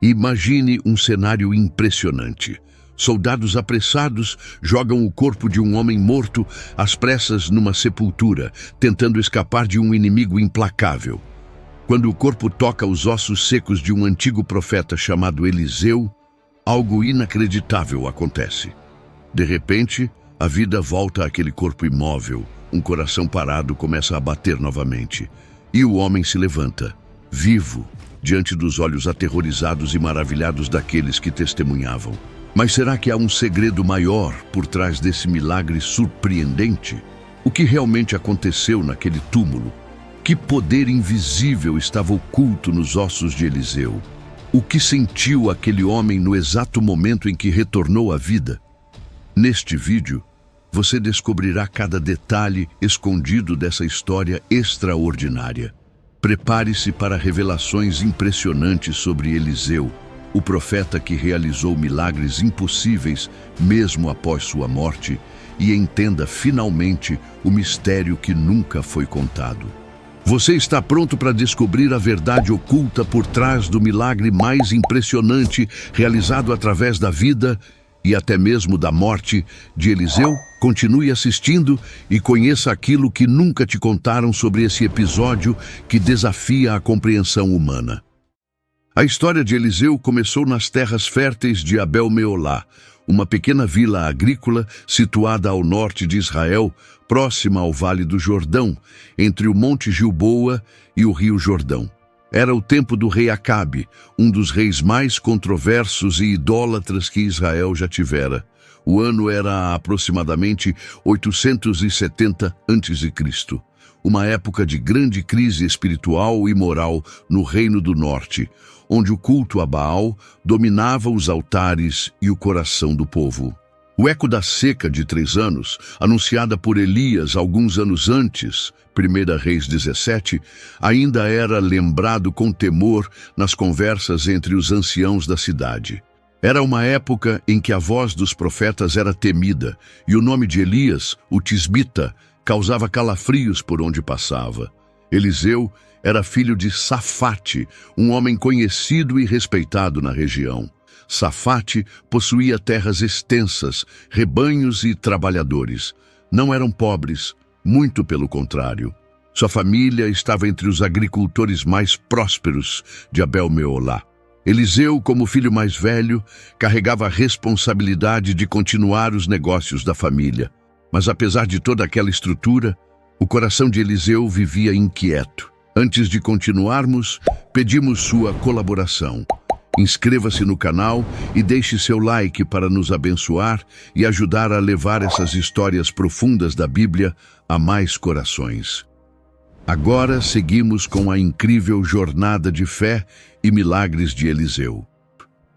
Imagine um cenário impressionante. Soldados apressados jogam o corpo de um homem morto às pressas numa sepultura, tentando escapar de um inimigo implacável. Quando o corpo toca os ossos secos de um antigo profeta chamado Eliseu, algo inacreditável acontece. De repente, a vida volta àquele corpo imóvel, um coração parado começa a bater novamente. E o homem se levanta, vivo, diante dos olhos aterrorizados e maravilhados daqueles que testemunhavam. Mas será que há um segredo maior por trás desse milagre surpreendente? O que realmente aconteceu naquele túmulo? Que poder invisível estava oculto nos ossos de Eliseu? O que sentiu aquele homem no exato momento em que retornou à vida? Neste vídeo, você descobrirá cada detalhe escondido dessa história extraordinária. Prepare-se para revelações impressionantes sobre Eliseu, o profeta que realizou milagres impossíveis mesmo após sua morte, e entenda finalmente o mistério que nunca foi contado. Você está pronto para descobrir a verdade oculta por trás do milagre mais impressionante realizado através da vida e até mesmo da morte de Eliseu? Continue assistindo e conheça aquilo que nunca te contaram sobre esse episódio que desafia a compreensão humana. A história de Eliseu começou nas terras férteis de Abel-Meolá, uma pequena vila agrícola situada ao norte de Israel, próxima ao Vale do Jordão, entre o Monte Gilboa e o Rio Jordão. Era o tempo do rei Acabe, um dos reis mais controversos e idólatras que Israel já tivera. O ano era aproximadamente 870 a.C., uma época de grande crise espiritual e moral no Reino do Norte, onde o culto a Baal dominava os altares e o coração do povo. O eco da seca de 3 anos, anunciada por Elias alguns anos antes, 1 Reis 17, ainda era lembrado com temor nas conversas entre os anciãos da cidade. Era uma época em que a voz dos profetas era temida, e o nome de Elias, o tisbita, causava calafrios por onde passava. Eliseu era filho de Safate, um homem conhecido e respeitado na região. Safate possuía terras extensas, rebanhos e trabalhadores. Não eram pobres, muito pelo contrário. Sua família estava entre os agricultores mais prósperos de Abel-Meolá. Eliseu, como filho mais velho, carregava a responsabilidade de continuar os negócios da família. Mas apesar de toda aquela estrutura, o coração de Eliseu vivia inquieto. Antes de continuarmos, pedimos sua colaboração. Inscreva-se no canal e deixe seu like para nos abençoar e ajudar a levar essas histórias profundas da Bíblia a mais corações. Agora seguimos com a incrível jornada de fé e milagres de Eliseu.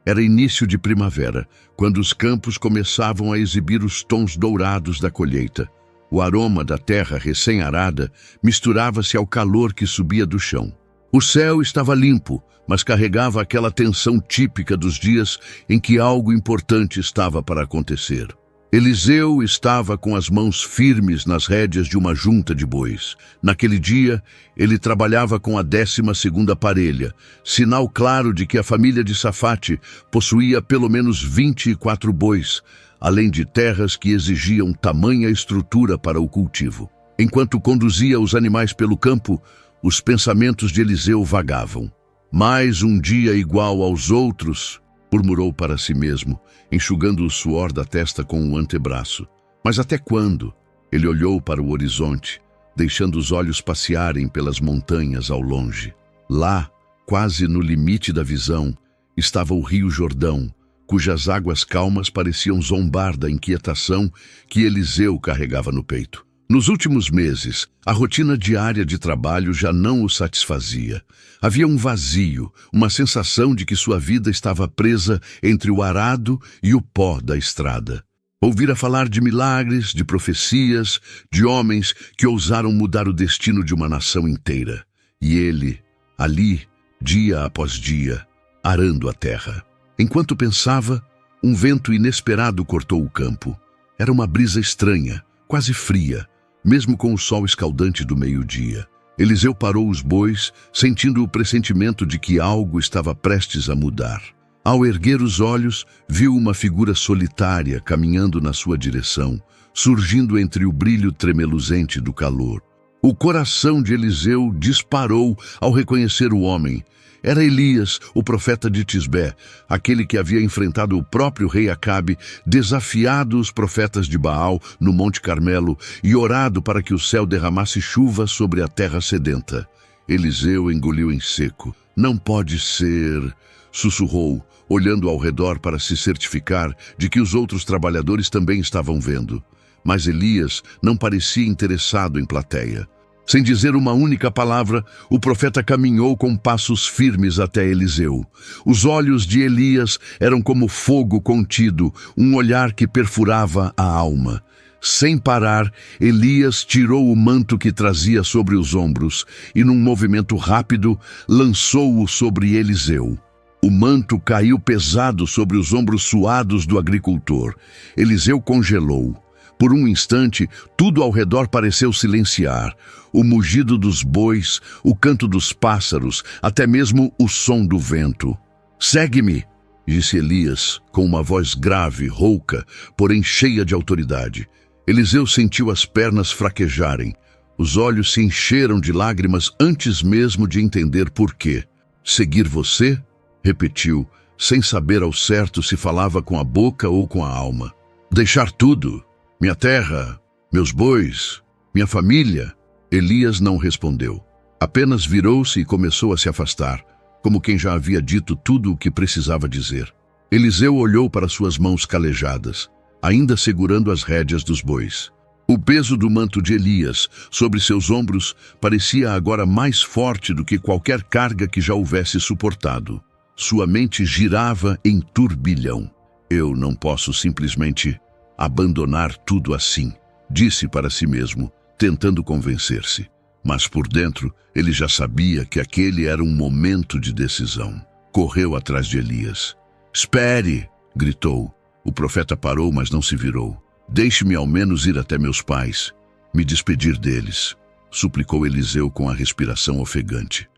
Era início de primavera, quando os campos começavam a exibir os tons dourados da colheita. O aroma da terra recém-arada misturava-se ao calor que subia do chão. O céu estava limpo, mas carregava aquela tensão típica dos dias em que algo importante estava para acontecer. Eliseu estava com as mãos firmes nas rédeas de uma junta de bois. Naquele dia, ele trabalhava com a 12ª parelha, sinal claro de que a família de Safate possuía pelo menos 24 bois, além de terras que exigiam tamanha estrutura para o cultivo. Enquanto conduzia os animais pelo campo, os pensamentos de Eliseu vagavam. Mais um dia igual aos outros, murmurou para si mesmo, enxugando o suor da testa com o antebraço. Mas até quando? Ele olhou para o horizonte, deixando os olhos passearem pelas montanhas ao longe. Lá, quase no limite da visão, estava o Rio Jordão, cujas águas calmas pareciam zombar da inquietação que Eliseu carregava no peito. Nos últimos meses, a rotina diária de trabalho já não o satisfazia. Havia um vazio, uma sensação de que sua vida estava presa entre o arado e o pó da estrada. Ouvira falar de milagres, de profecias, de homens que ousaram mudar o destino de uma nação inteira. E ele, ali, dia após dia, arando a terra. Enquanto pensava, um vento inesperado cortou o campo. Era uma brisa estranha, quase fria, mesmo com o sol escaldante do meio-dia. Eliseu parou os bois, sentindo o pressentimento de que algo estava prestes a mudar. Ao erguer os olhos, viu uma figura solitária caminhando na sua direção, surgindo entre o brilho tremeluzente do calor. O coração de Eliseu disparou ao reconhecer o homem. Era Elias, o profeta de Tisbé, aquele que havia enfrentado o próprio rei Acabe, desafiado os profetas de Baal no Monte Carmelo e orado para que o céu derramasse chuva sobre a terra sedenta. Eliseu engoliu em seco. Não pode ser, sussurrou, olhando ao redor para se certificar de que os outros trabalhadores também estavam vendo. Mas Elias não parecia interessado em plateia. Sem dizer uma única palavra, o profeta caminhou com passos firmes até Eliseu. Os olhos de Elias eram como fogo contido, um olhar que perfurava a alma. Sem parar, Elias tirou o manto que trazia sobre os ombros e, num movimento rápido, lançou-o sobre Eliseu. O manto caiu pesado sobre os ombros suados do agricultor. Eliseu congelou. Por um instante, tudo ao redor pareceu silenciar. O mugido dos bois, o canto dos pássaros, até mesmo o som do vento. «Segue-me», disse Elias, com uma voz grave, rouca, porém cheia de autoridade. Eliseu sentiu as pernas fraquejarem. Os olhos se encheram de lágrimas antes mesmo de entender por quê. «Seguir você?» repetiu, sem saber ao certo se falava com a boca ou com a alma. «Deixar tudo? Minha terra, meus bois, minha família?» Elias não respondeu. Apenas virou-se e começou a se afastar, como quem já havia dito tudo o que precisava dizer. Eliseu olhou para suas mãos calejadas, ainda segurando as rédeas dos bois. O peso do manto de Elias sobre seus ombros parecia agora mais forte do que qualquer carga que já houvesse suportado. Sua mente girava em turbilhão. «Eu não posso simplesmente abandonar tudo assim», disse para si mesmo, tentando convencer-se. Mas por dentro, ele já sabia que aquele era um momento de decisão. Correu atrás de Elias. «Espere!» gritou. O profeta parou, mas não se virou. «Deixe-me ao menos ir até meus pais, me despedir deles», suplicou Eliseu com a respiração ofegante.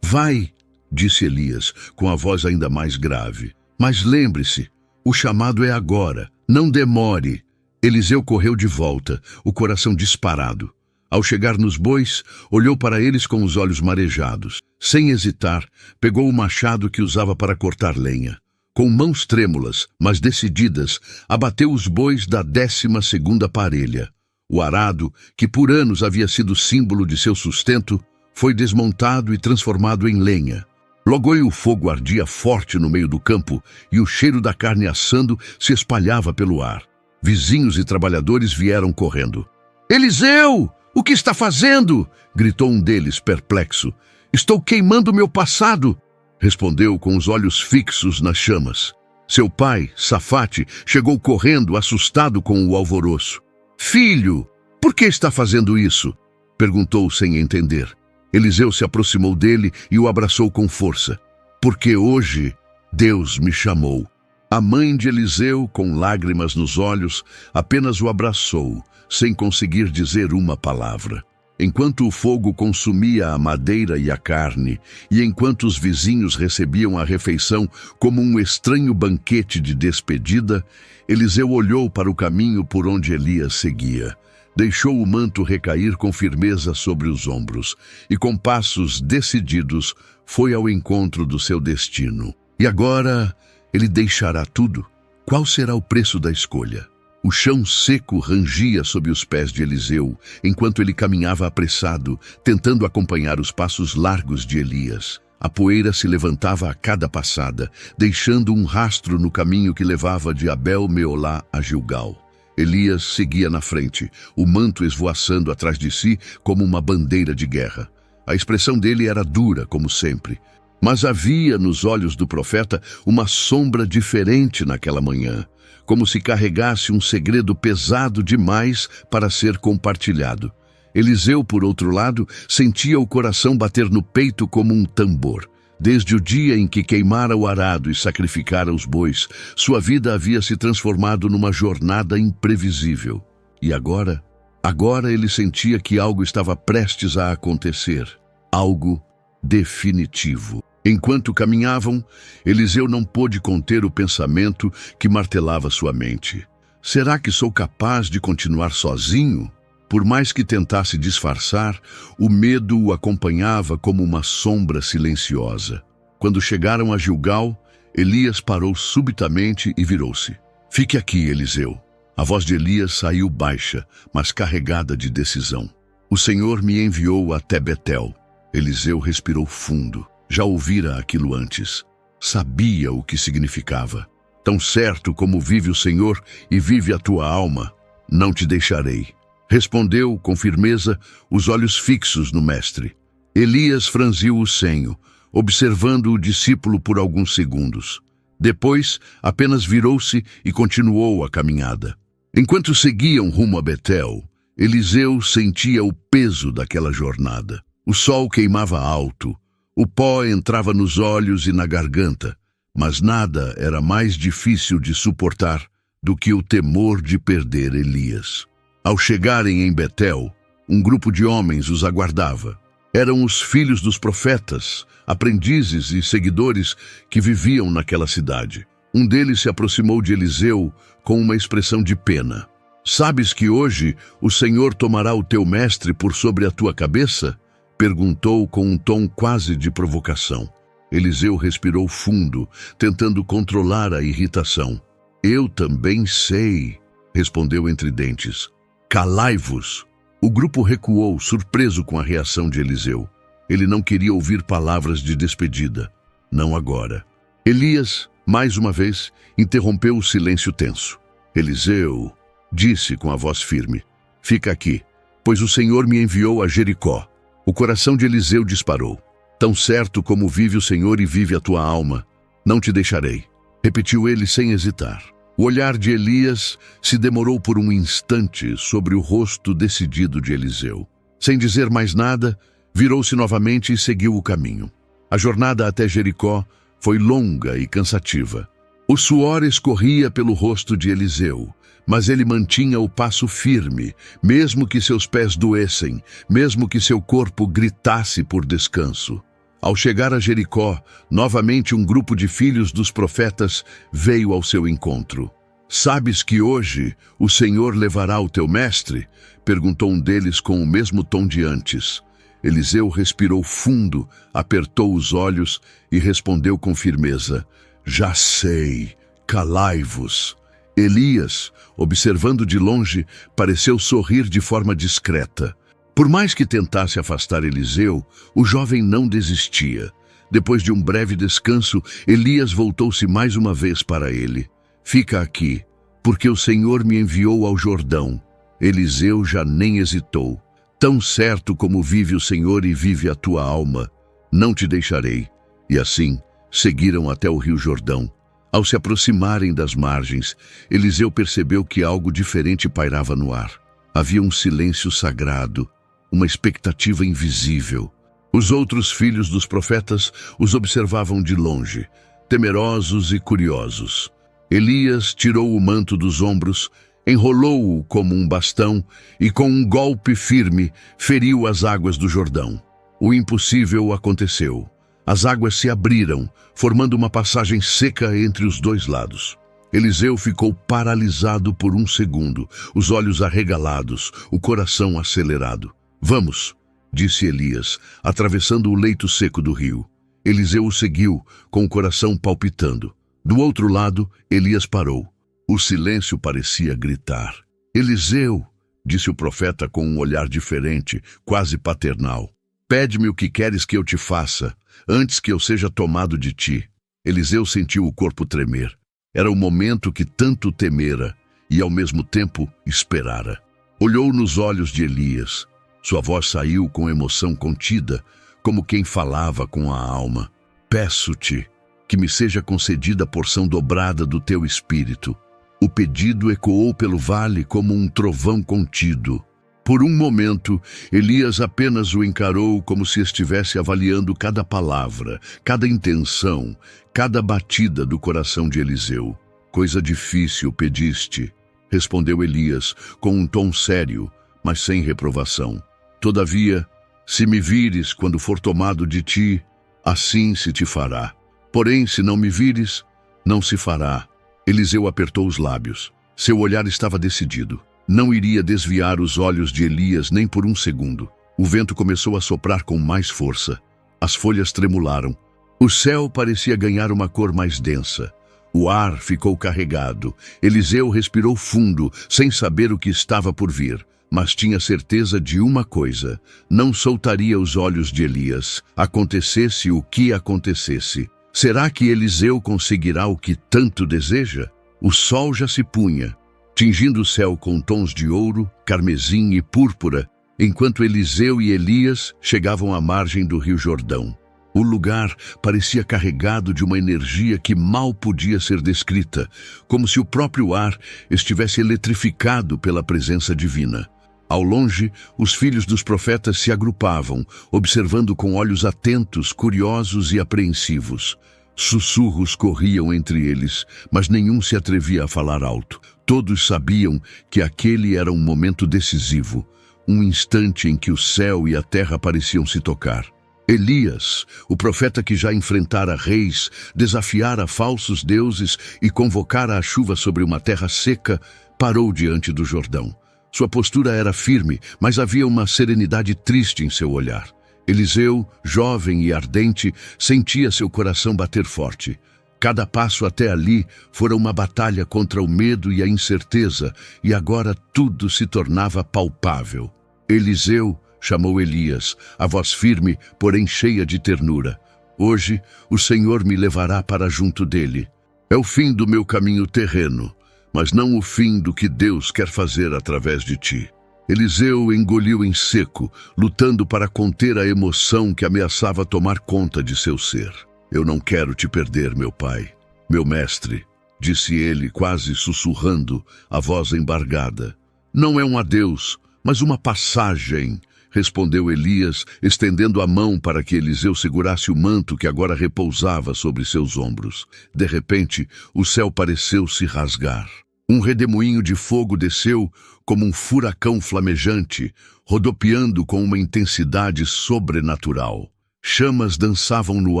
Vai!» disse Elias, com a voz ainda mais grave. «Mas lembre-se, o chamado é agora. Não demore!» Eliseu correu de volta, o coração disparado. Ao chegar nos bois, olhou para eles com os olhos marejados. Sem hesitar, pegou o machado que usava para cortar lenha. Com mãos trêmulas, mas decididas, abateu os bois da 12ª parelha. O arado, que por anos havia sido símbolo de seu sustento, foi desmontado e transformado em lenha. Logo o fogo ardia forte no meio do campo e o cheiro da carne assando se espalhava pelo ar. Vizinhos e trabalhadores vieram correndo. «Eliseu! O que está fazendo?» gritou um deles, perplexo. «Estou queimando meu passado», respondeu com os olhos fixos nas chamas. Seu pai, Safate, chegou correndo, assustado com o alvoroço. «Filho, por que está fazendo isso?» perguntou sem entender. Eliseu se aproximou dele e o abraçou com força. «Porque hoje Deus me chamou». A mãe de Eliseu, com lágrimas nos olhos, apenas o abraçou, sem conseguir dizer uma palavra. Enquanto o fogo consumia a madeira e a carne, e enquanto os vizinhos recebiam a refeição como um estranho banquete de despedida, Eliseu olhou para o caminho por onde Elias seguia. Deixou o manto recair com firmeza sobre os ombros, e com passos decididos foi ao encontro do seu destino. E agora ele deixará tudo. Qual será o preço da escolha? O chão seco rangia sob os pés de Eliseu, enquanto ele caminhava apressado, tentando acompanhar os passos largos de Elias. A poeira se levantava a cada passada, deixando um rastro no caminho que levava de Abel-Meolá a Gilgal. Elias seguia na frente, o manto esvoaçando atrás de si como uma bandeira de guerra. A expressão dele era dura, como sempre. Mas havia nos olhos do profeta uma sombra diferente naquela manhã, como se carregasse um segredo pesado demais para ser compartilhado. Eliseu, por outro lado, sentia o coração bater no peito como um tambor. Desde o dia em que queimara o arado e sacrificara os bois, sua vida havia se transformado numa jornada imprevisível. E agora ele sentia que algo estava prestes a acontecer. Algo definitivo. Enquanto caminhavam, Eliseu não pôde conter o pensamento que martelava sua mente. Será que sou capaz de continuar sozinho? Por mais que tentasse disfarçar, o medo o acompanhava como uma sombra silenciosa. Quando chegaram a Gilgal, Elias parou subitamente e virou-se. Fique aqui, Eliseu. A voz de Elias saiu baixa, mas carregada de decisão. O Senhor me enviou até Betel. Eliseu respirou fundo. Já ouvira aquilo antes. Sabia o que significava. Tão certo como vive o Senhor e vive a tua alma, não te deixarei. Respondeu com firmeza, os olhos fixos no mestre. Elias franziu o senho, observando o discípulo por alguns segundos. Depois, apenas virou-se e continuou a caminhada. Enquanto seguiam rumo a Betel, Eliseu sentia o peso daquela jornada. O sol queimava alto, o pó entrava nos olhos e na garganta, mas nada era mais difícil de suportar do que o temor de perder Elias. Ao chegarem em Betel, um grupo de homens os aguardava. Eram os filhos dos profetas, aprendizes e seguidores que viviam naquela cidade. Um deles se aproximou de Eliseu com uma expressão de pena. Sabes que hoje o Senhor tomará o teu mestre por sobre a tua cabeça? Perguntou com um tom quase de provocação. Eliseu respirou fundo, tentando controlar a irritação. Eu também sei, respondeu entre dentes. Calai-vos! O grupo recuou, surpreso com a reação de Eliseu. Ele não queria ouvir palavras de despedida. Não agora. Elias, mais uma vez, interrompeu o silêncio tenso. Eliseu, disse com a voz firme, fica aqui, pois o Senhor me enviou a Jericó. O coração de Eliseu disparou. Tão certo como vive o Senhor e vive a tua alma, não te deixarei. Repetiu ele sem hesitar. O olhar de Elias se demorou por um instante sobre o rosto decidido de Eliseu. Sem dizer mais nada, virou-se novamente e seguiu o caminho. A jornada até Jericó foi longa e cansativa. O suor escorria pelo rosto de Eliseu, mas ele mantinha o passo firme, mesmo que seus pés doessem, mesmo que seu corpo gritasse por descanso. Ao chegar a Jericó, novamente um grupo de filhos dos profetas veio ao seu encontro. Sabes que hoje o Senhor levará o teu mestre? Perguntou um deles com o mesmo tom de antes. Eliseu respirou fundo, apertou os olhos e respondeu com firmeza. Já sei, calai-vos. Elias, observando de longe, pareceu sorrir de forma discreta. Por mais que tentasse afastar Eliseu, o jovem não desistia. Depois de um breve descanso, Elias voltou-se mais uma vez para ele. Fica aqui, porque o Senhor me enviou ao Jordão. Eliseu já nem hesitou. Tão certo como vive o Senhor e vive a tua alma, não te deixarei. E assim, seguiram até o rio Jordão. Ao se aproximarem das margens, Eliseu percebeu que algo diferente pairava no ar. Havia um silêncio sagrado, uma expectativa invisível. Os outros filhos dos profetas os observavam de longe, temerosos e curiosos. Elias tirou o manto dos ombros, enrolou-o como um bastão e, com um golpe firme, feriu as águas do Jordão. O impossível aconteceu. As águas se abriram, formando uma passagem seca entre os dois lados. Eliseu ficou paralisado por um segundo, os olhos arregalados, o coração acelerado. Vamos, disse Elias, atravessando o leito seco do rio. Eliseu o seguiu, com o coração palpitando. Do outro lado, Elias parou. O silêncio parecia gritar. Eliseu, disse o profeta com um olhar diferente, quase paternal. Pede-me o que queres que eu te faça, antes que eu seja tomado de ti. Eliseu sentiu o corpo tremer. Era o momento que tanto temera e, ao mesmo tempo, esperara. Olhou nos olhos de Elias. Sua voz saiu com emoção contida, como quem falava com a alma. Peço-te que me seja concedida a porção dobrada do teu espírito. O pedido ecoou pelo vale como um trovão contido. Por um momento, Elias apenas o encarou como se estivesse avaliando cada palavra, cada intenção, cada batida do coração de Eliseu. Coisa difícil pediste, respondeu Elias, com um tom sério, mas sem reprovação. Todavia, se me vires quando for tomado de ti, assim se te fará. Porém, se não me vires, não se fará. Eliseu apertou os lábios. Seu olhar estava decidido. Não iria desviar os olhos de Elias nem por um segundo. O vento começou a soprar com mais força. As folhas tremularam. O céu parecia ganhar uma cor mais densa. O ar ficou carregado. Eliseu respirou fundo, sem saber o que estava por vir. Mas tinha certeza de uma coisa: não soltaria os olhos de Elias, acontecesse o que acontecesse. Será que Eliseu conseguirá o que tanto deseja? O sol já se punha, tingindo o céu com tons de ouro, carmesim e púrpura, enquanto Eliseu e Elias chegavam à margem do rio Jordão. O lugar parecia carregado de uma energia que mal podia ser descrita, como se o próprio ar estivesse eletrificado pela presença divina. Ao longe, os filhos dos profetas se agrupavam, observando com olhos atentos, curiosos e apreensivos. Sussurros corriam entre eles, mas nenhum se atrevia a falar alto. Todos sabiam que aquele era um momento decisivo, um instante em que o céu e a terra pareciam se tocar. Elias, o profeta que já enfrentara reis, desafiara falsos deuses e convocara a chuva sobre uma terra seca, parou diante do Jordão. Sua postura era firme, mas havia uma serenidade triste em seu olhar. Eliseu, jovem e ardente, sentia seu coração bater forte. Cada passo até ali fora uma batalha contra o medo e a incerteza, e agora tudo se tornava palpável. Eliseu chamou Elias, a voz firme, porém cheia de ternura. Hoje o Senhor me levará para junto dele. É o fim do meu caminho terreno, mas não o fim do que Deus quer fazer através de ti. Eliseu engoliu em seco, lutando para conter a emoção que ameaçava tomar conta de seu ser. Eu não quero te perder, meu pai. Meu mestre, disse ele, quase sussurrando, a voz embargada. Não é um adeus, mas uma passagem, respondeu Elias, estendendo a mão para que Eliseu segurasse o manto que agora repousava sobre seus ombros. De repente, o céu pareceu se rasgar. Um redemoinho de fogo desceu como um furacão flamejante, rodopiando com uma intensidade sobrenatural. Chamas dançavam no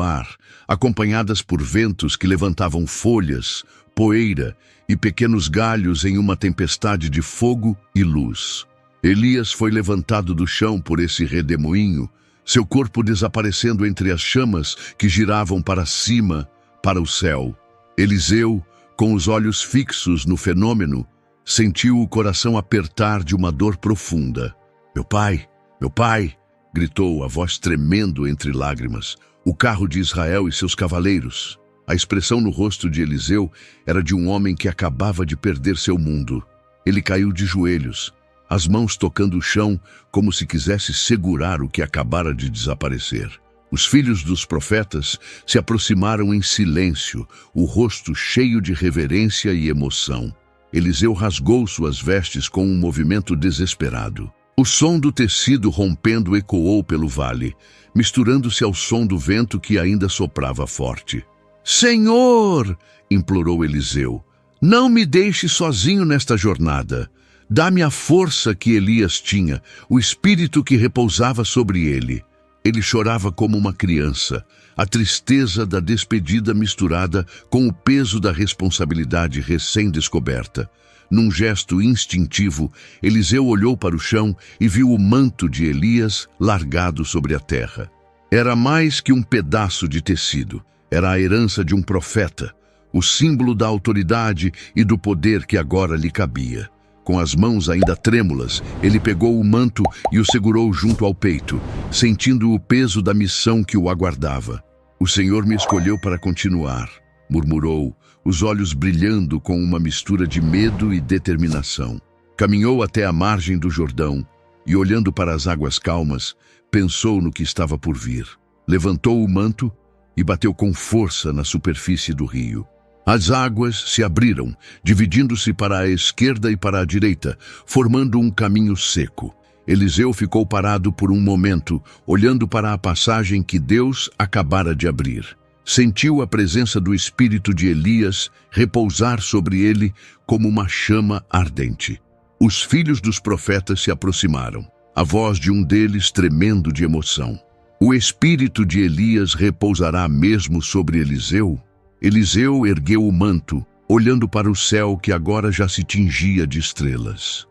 ar, acompanhadas por ventos que levantavam folhas, poeira e pequenos galhos em uma tempestade de fogo e luz. Elias foi levantado do chão por esse redemoinho, seu corpo desaparecendo entre as chamas que giravam para cima, para o céu. Eliseu, com os olhos fixos no fenômeno, sentiu o coração apertar de uma dor profunda. Meu pai! Meu pai! Gritou, a voz tremendo entre lágrimas. O carro de Israel e seus cavaleiros. A expressão no rosto de Eliseu era de um homem que acabava de perder seu mundo. Ele caiu de joelhos, as mãos tocando o chão como se quisesse segurar o que acabara de desaparecer. Os filhos dos profetas se aproximaram em silêncio, o rosto cheio de reverência e emoção. Eliseu rasgou suas vestes com um movimento desesperado. O som do tecido rompendo ecoou pelo vale, misturando-se ao som do vento que ainda soprava forte. Senhor! Implorou Eliseu. Não me deixe sozinho nesta jornada. Dá-me a força que Elias tinha, o espírito que repousava sobre ele. Ele chorava como uma criança, a tristeza da despedida misturada com o peso da responsabilidade recém-descoberta. Num gesto instintivo, Eliseu olhou para o chão e viu o manto de Elias largado sobre a terra. Era mais que um pedaço de tecido. Era a herança de um profeta, o símbolo da autoridade e do poder que agora lhe cabia. Com as mãos ainda trêmulas, ele pegou o manto e o segurou junto ao peito, sentindo o peso da missão que o aguardava. O Senhor me escolheu para continuar, murmurou, os olhos brilhando com uma mistura de medo e determinação. Caminhou até a margem do Jordão e, olhando para as águas calmas, pensou no que estava por vir. Levantou o manto e bateu com força na superfície do rio. As águas se abriram, dividindo-se para a esquerda e para a direita, formando um caminho seco. Eliseu ficou parado por um momento, olhando para a passagem que Deus acabara de abrir. Sentiu a presença do espírito de Elias repousar sobre ele como uma chama ardente. Os filhos dos profetas se aproximaram, a voz de um deles tremendo de emoção. O espírito de Elias repousará mesmo sobre Eliseu? Eliseu ergueu o manto, olhando para o céu que agora já se tingia de estrelas.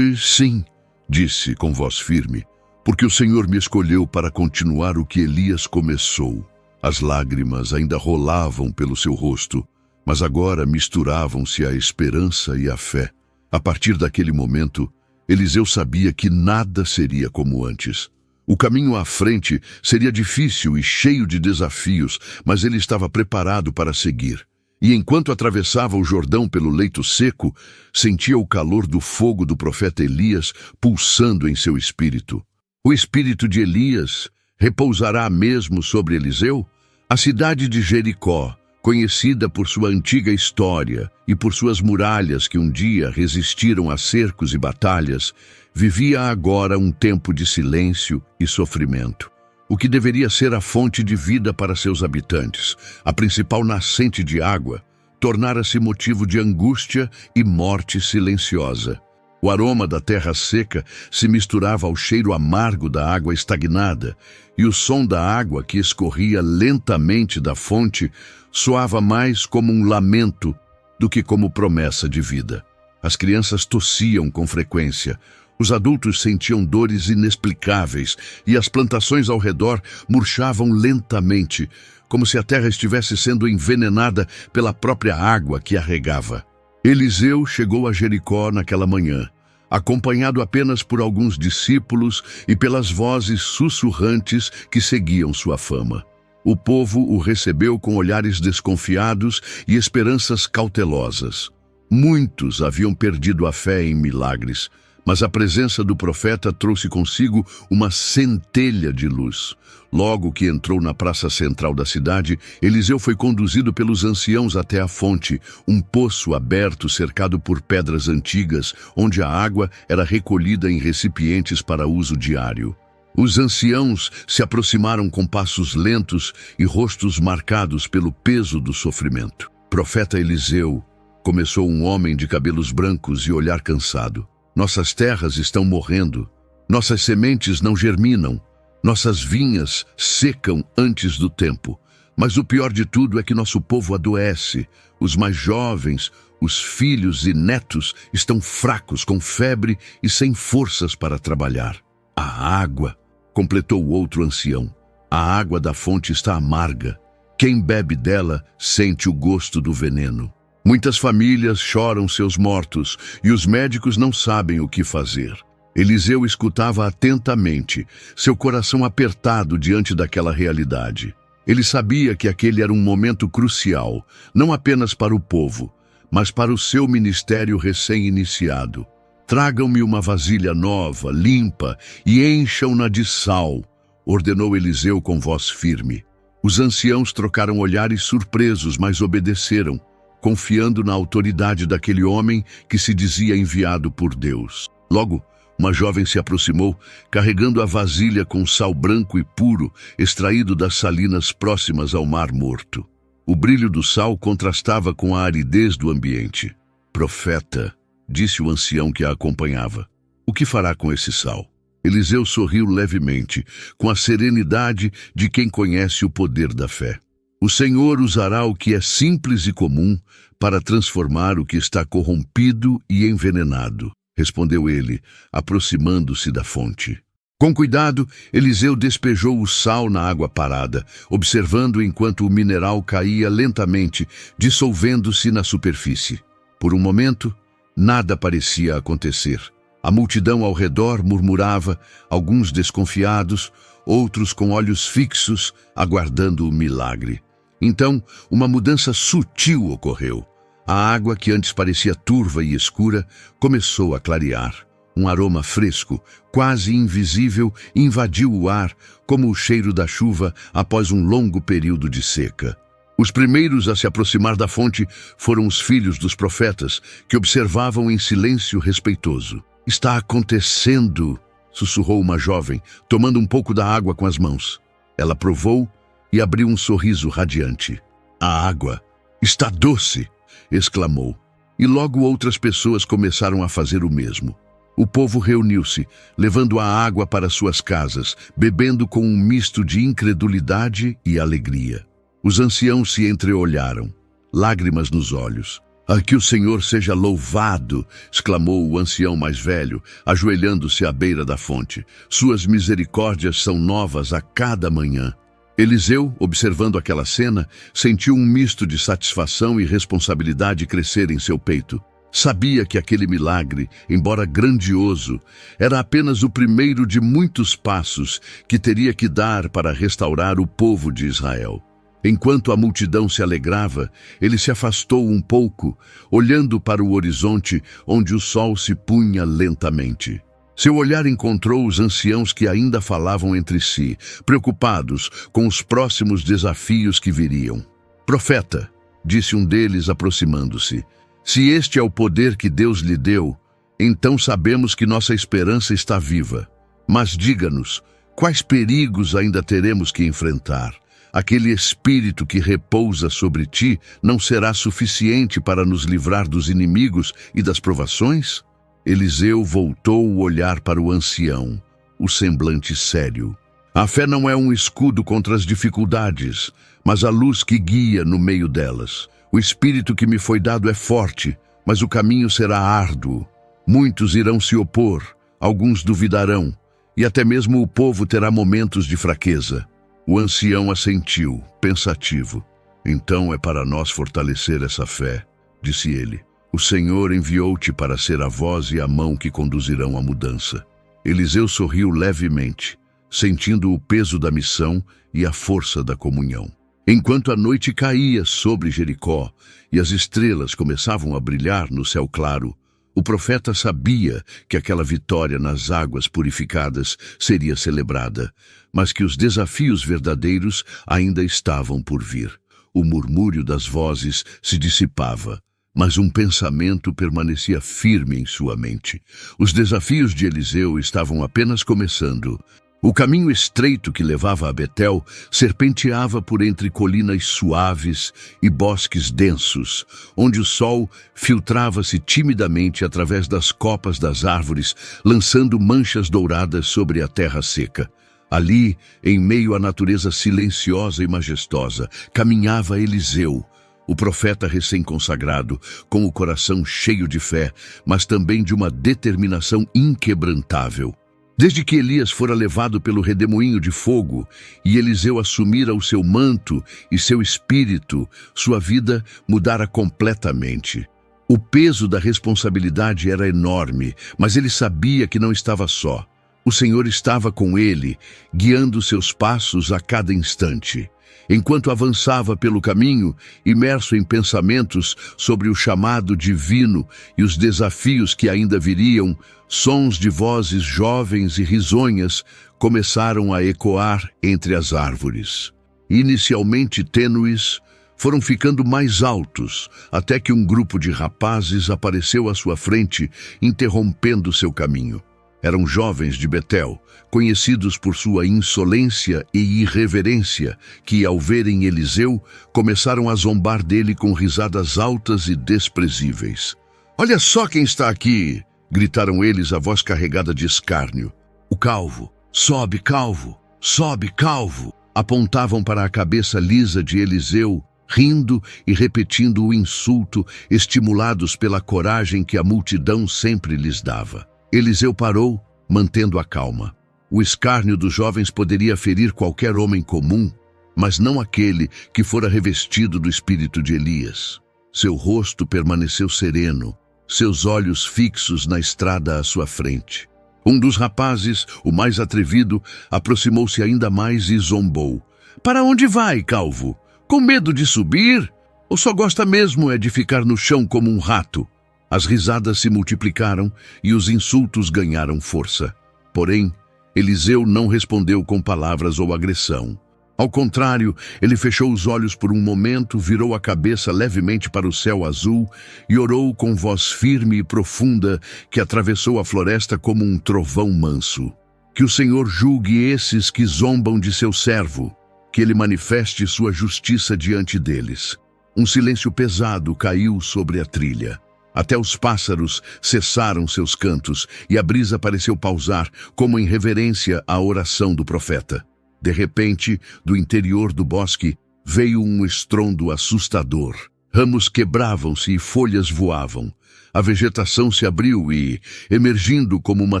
Sim, disse com voz firme, porque o Senhor me escolheu para continuar o que Elias começou. As lágrimas ainda rolavam pelo seu rosto, mas agora misturavam-se a esperança e a fé. A partir daquele momento, Eliseu sabia que nada seria como antes. O caminho à frente seria difícil e cheio de desafios, mas ele estava preparado para seguir. E enquanto atravessava o Jordão pelo leito seco, sentia o calor do fogo do profeta Elias pulsando em seu espírito. O espírito de Elias repousará mesmo sobre Eliseu? A cidade de Jericó, conhecida por sua antiga história e por suas muralhas que um dia resistiram a cercos e batalhas, vivia agora um tempo de silêncio e sofrimento. O que deveria ser a fonte de vida para seus habitantes, a principal nascente de água, tornara-se motivo de angústia e morte silenciosa. O aroma da terra seca se misturava ao cheiro amargo da água estagnada, e o som da água que escorria lentamente da fonte soava mais como um lamento do que como promessa de vida. As crianças tossiam com frequência, os adultos sentiam dores inexplicáveis e as plantações ao redor murchavam lentamente, como se a terra estivesse sendo envenenada pela própria água que a regava. Eliseu chegou a Jericó naquela manhã, acompanhado apenas por alguns discípulos e pelas vozes sussurrantes que seguiam sua fama. O povo o recebeu com olhares desconfiados e esperanças cautelosas. Muitos haviam perdido a fé em milagres, mas a presença do profeta trouxe consigo uma centelha de luz. Logo que entrou na praça central da cidade, Eliseu foi conduzido pelos anciãos até a fonte, um poço aberto cercado por pedras antigas, onde a água era recolhida em recipientes para uso diário. Os anciãos se aproximaram com passos lentos e rostos marcados pelo peso do sofrimento. Profeta Eliseu, começou um homem de cabelos brancos e olhar cansado. Nossas terras estão morrendo, nossas sementes não germinam, nossas vinhas secam antes do tempo. Mas o pior de tudo é que nosso povo adoece. Os mais jovens, os filhos e netos estão fracos, com febre e sem forças para trabalhar. A água, completou o outro ancião. A água da fonte está amarga. Quem bebe dela sente o gosto do veneno. Muitas famílias choram seus mortos e os médicos não sabem o que fazer. Eliseu escutava atentamente, seu coração apertado diante daquela realidade. Ele sabia que aquele era um momento crucial, não apenas para o povo, mas para o seu ministério recém-iniciado. Tragam-me uma vasilha nova, limpa, e encham-na de sal, ordenou Eliseu com voz firme. Os anciãos trocaram olhares surpresos, mas obedeceram, confiando na autoridade daquele homem que se dizia enviado por Deus. Logo, uma jovem se aproximou, carregando a vasilha com sal branco e puro, extraído das salinas próximas ao Mar Morto. O brilho do sal contrastava com a aridez do ambiente. Profeta, disse o ancião que a acompanhava, o que fará com esse sal? Eliseu sorriu levemente, com a serenidade de quem conhece o poder da fé. O Senhor usará o que é simples e comum para transformar o que está corrompido e envenenado, respondeu ele, aproximando-se da fonte. Com cuidado, Eliseu despejou o sal na água parada, observando enquanto o mineral caía lentamente, dissolvendo-se na superfície. Por um momento, nada parecia acontecer. A multidão ao redor murmurava, alguns desconfiados, outros com olhos fixos, aguardando o milagre. Então, uma mudança sutil ocorreu. A água, que antes parecia turva e escura, começou a clarear. Um aroma fresco, quase invisível, invadiu o ar, como o cheiro da chuva após um longo período de seca. Os primeiros a se aproximar da fonte foram os filhos dos profetas, que observavam em silêncio respeitoso. Está acontecendo, sussurrou uma jovem, tomando um pouco da água com as mãos. Ela provou e abriu um sorriso radiante. A água está doce, exclamou. E logo outras pessoas começaram a fazer o mesmo. O povo reuniu-se, levando a água para suas casas, bebendo com um misto de incredulidade e alegria. Os anciãos se entreolharam, lágrimas nos olhos. Que o Senhor seja louvado, exclamou o ancião mais velho, ajoelhando-se à beira da fonte. Suas misericórdias são novas a cada manhã. Eliseu, observando aquela cena, sentiu um misto de satisfação e responsabilidade crescer em seu peito. Sabia que aquele milagre, embora grandioso, era apenas o primeiro de muitos passos que teria que dar para restaurar o povo de Israel. Enquanto a multidão se alegrava, ele se afastou um pouco, olhando para o horizonte onde o sol se punha lentamente. Seu olhar encontrou os anciãos que ainda falavam entre si, preocupados com os próximos desafios que viriam. Profeta, disse um deles aproximando-se, se este é o poder que Deus lhe deu, então sabemos que nossa esperança está viva. Mas diga-nos, quais perigos ainda teremos que enfrentar? Aquele espírito que repousa sobre ti não será suficiente para nos livrar dos inimigos e das provações? Eliseu voltou o olhar para o ancião, o semblante sério. A fé não é um escudo contra as dificuldades, mas a luz que guia no meio delas. O espírito que me foi dado é forte, mas o caminho será árduo. Muitos irão se opor, alguns duvidarão, e até mesmo o povo terá momentos de fraqueza. O ancião assentiu, pensativo. Então é para nós fortalecer essa fé, disse ele. O Senhor enviou-te para ser a voz e a mão que conduzirão a mudança. Eliseu sorriu levemente, sentindo o peso da missão e a força da comunhão. Enquanto a noite caía sobre Jericó e as estrelas começavam a brilhar no céu claro, o profeta sabia que aquela vitória nas águas purificadas seria celebrada, mas que os desafios verdadeiros ainda estavam por vir. O murmúrio das vozes se dissipava, mas um pensamento permanecia firme em sua mente. Os desafios de Eliseu estavam apenas começando. O caminho estreito que levava a Betel serpenteava por entre colinas suaves e bosques densos, onde o sol filtrava-se timidamente através das copas das árvores, lançando manchas douradas sobre a terra seca. Ali, em meio à natureza silenciosa e majestosa, caminhava Eliseu, o profeta recém-consagrado, com o coração cheio de fé, mas também de uma determinação inquebrantável. Desde que Elias fora levado pelo redemoinho de fogo e Eliseu assumira o seu manto e seu espírito, sua vida mudara completamente. O peso da responsabilidade era enorme, mas ele sabia que não estava só. O Senhor estava com ele, guiando seus passos a cada instante. Enquanto avançava pelo caminho, imerso em pensamentos sobre o chamado divino e os desafios que ainda viriam, sons de vozes jovens e risonhas começaram a ecoar entre as árvores. Inicialmente tênues, foram ficando mais altos, até que um grupo de rapazes apareceu à sua frente, interrompendo seu caminho. Eram jovens de Betel, conhecidos por sua insolência e irreverência, que, ao verem Eliseu, começaram a zombar dele com risadas altas e desprezíveis. "Olha só quem está aqui!" gritaram eles, a voz carregada de escárnio. "O calvo! Sobe, calvo! Sobe, calvo!" Apontavam para a cabeça lisa de Eliseu, rindo e repetindo o insulto, estimulados pela coragem que a multidão sempre lhes dava. Eliseu parou, mantendo a calma. O escárnio dos jovens poderia ferir qualquer homem comum, mas não aquele que fora revestido do espírito de Elias. Seu rosto permaneceu sereno, seus olhos fixos na estrada à sua frente. Um dos rapazes, o mais atrevido, aproximou-se ainda mais e zombou. "Para onde vai, calvo? Com medo de subir? Ou só gosta mesmo é de ficar no chão como um rato?" As risadas se multiplicaram e os insultos ganharam força. Porém, Eliseu não respondeu com palavras ou agressão. Ao contrário, ele fechou os olhos por um momento, virou a cabeça levemente para o céu azul e orou com voz firme e profunda que atravessou a floresta como um trovão manso. "Que o Senhor julgue esses que zombam de seu servo, que ele manifeste sua justiça diante deles." Um silêncio pesado caiu sobre a trilha. Até os pássaros cessaram seus cantos e a brisa pareceu pausar, como em reverência à oração do profeta. De repente, do interior do bosque, veio um estrondo assustador. Ramos quebravam-se e folhas voavam. A vegetação se abriu e, emergindo como uma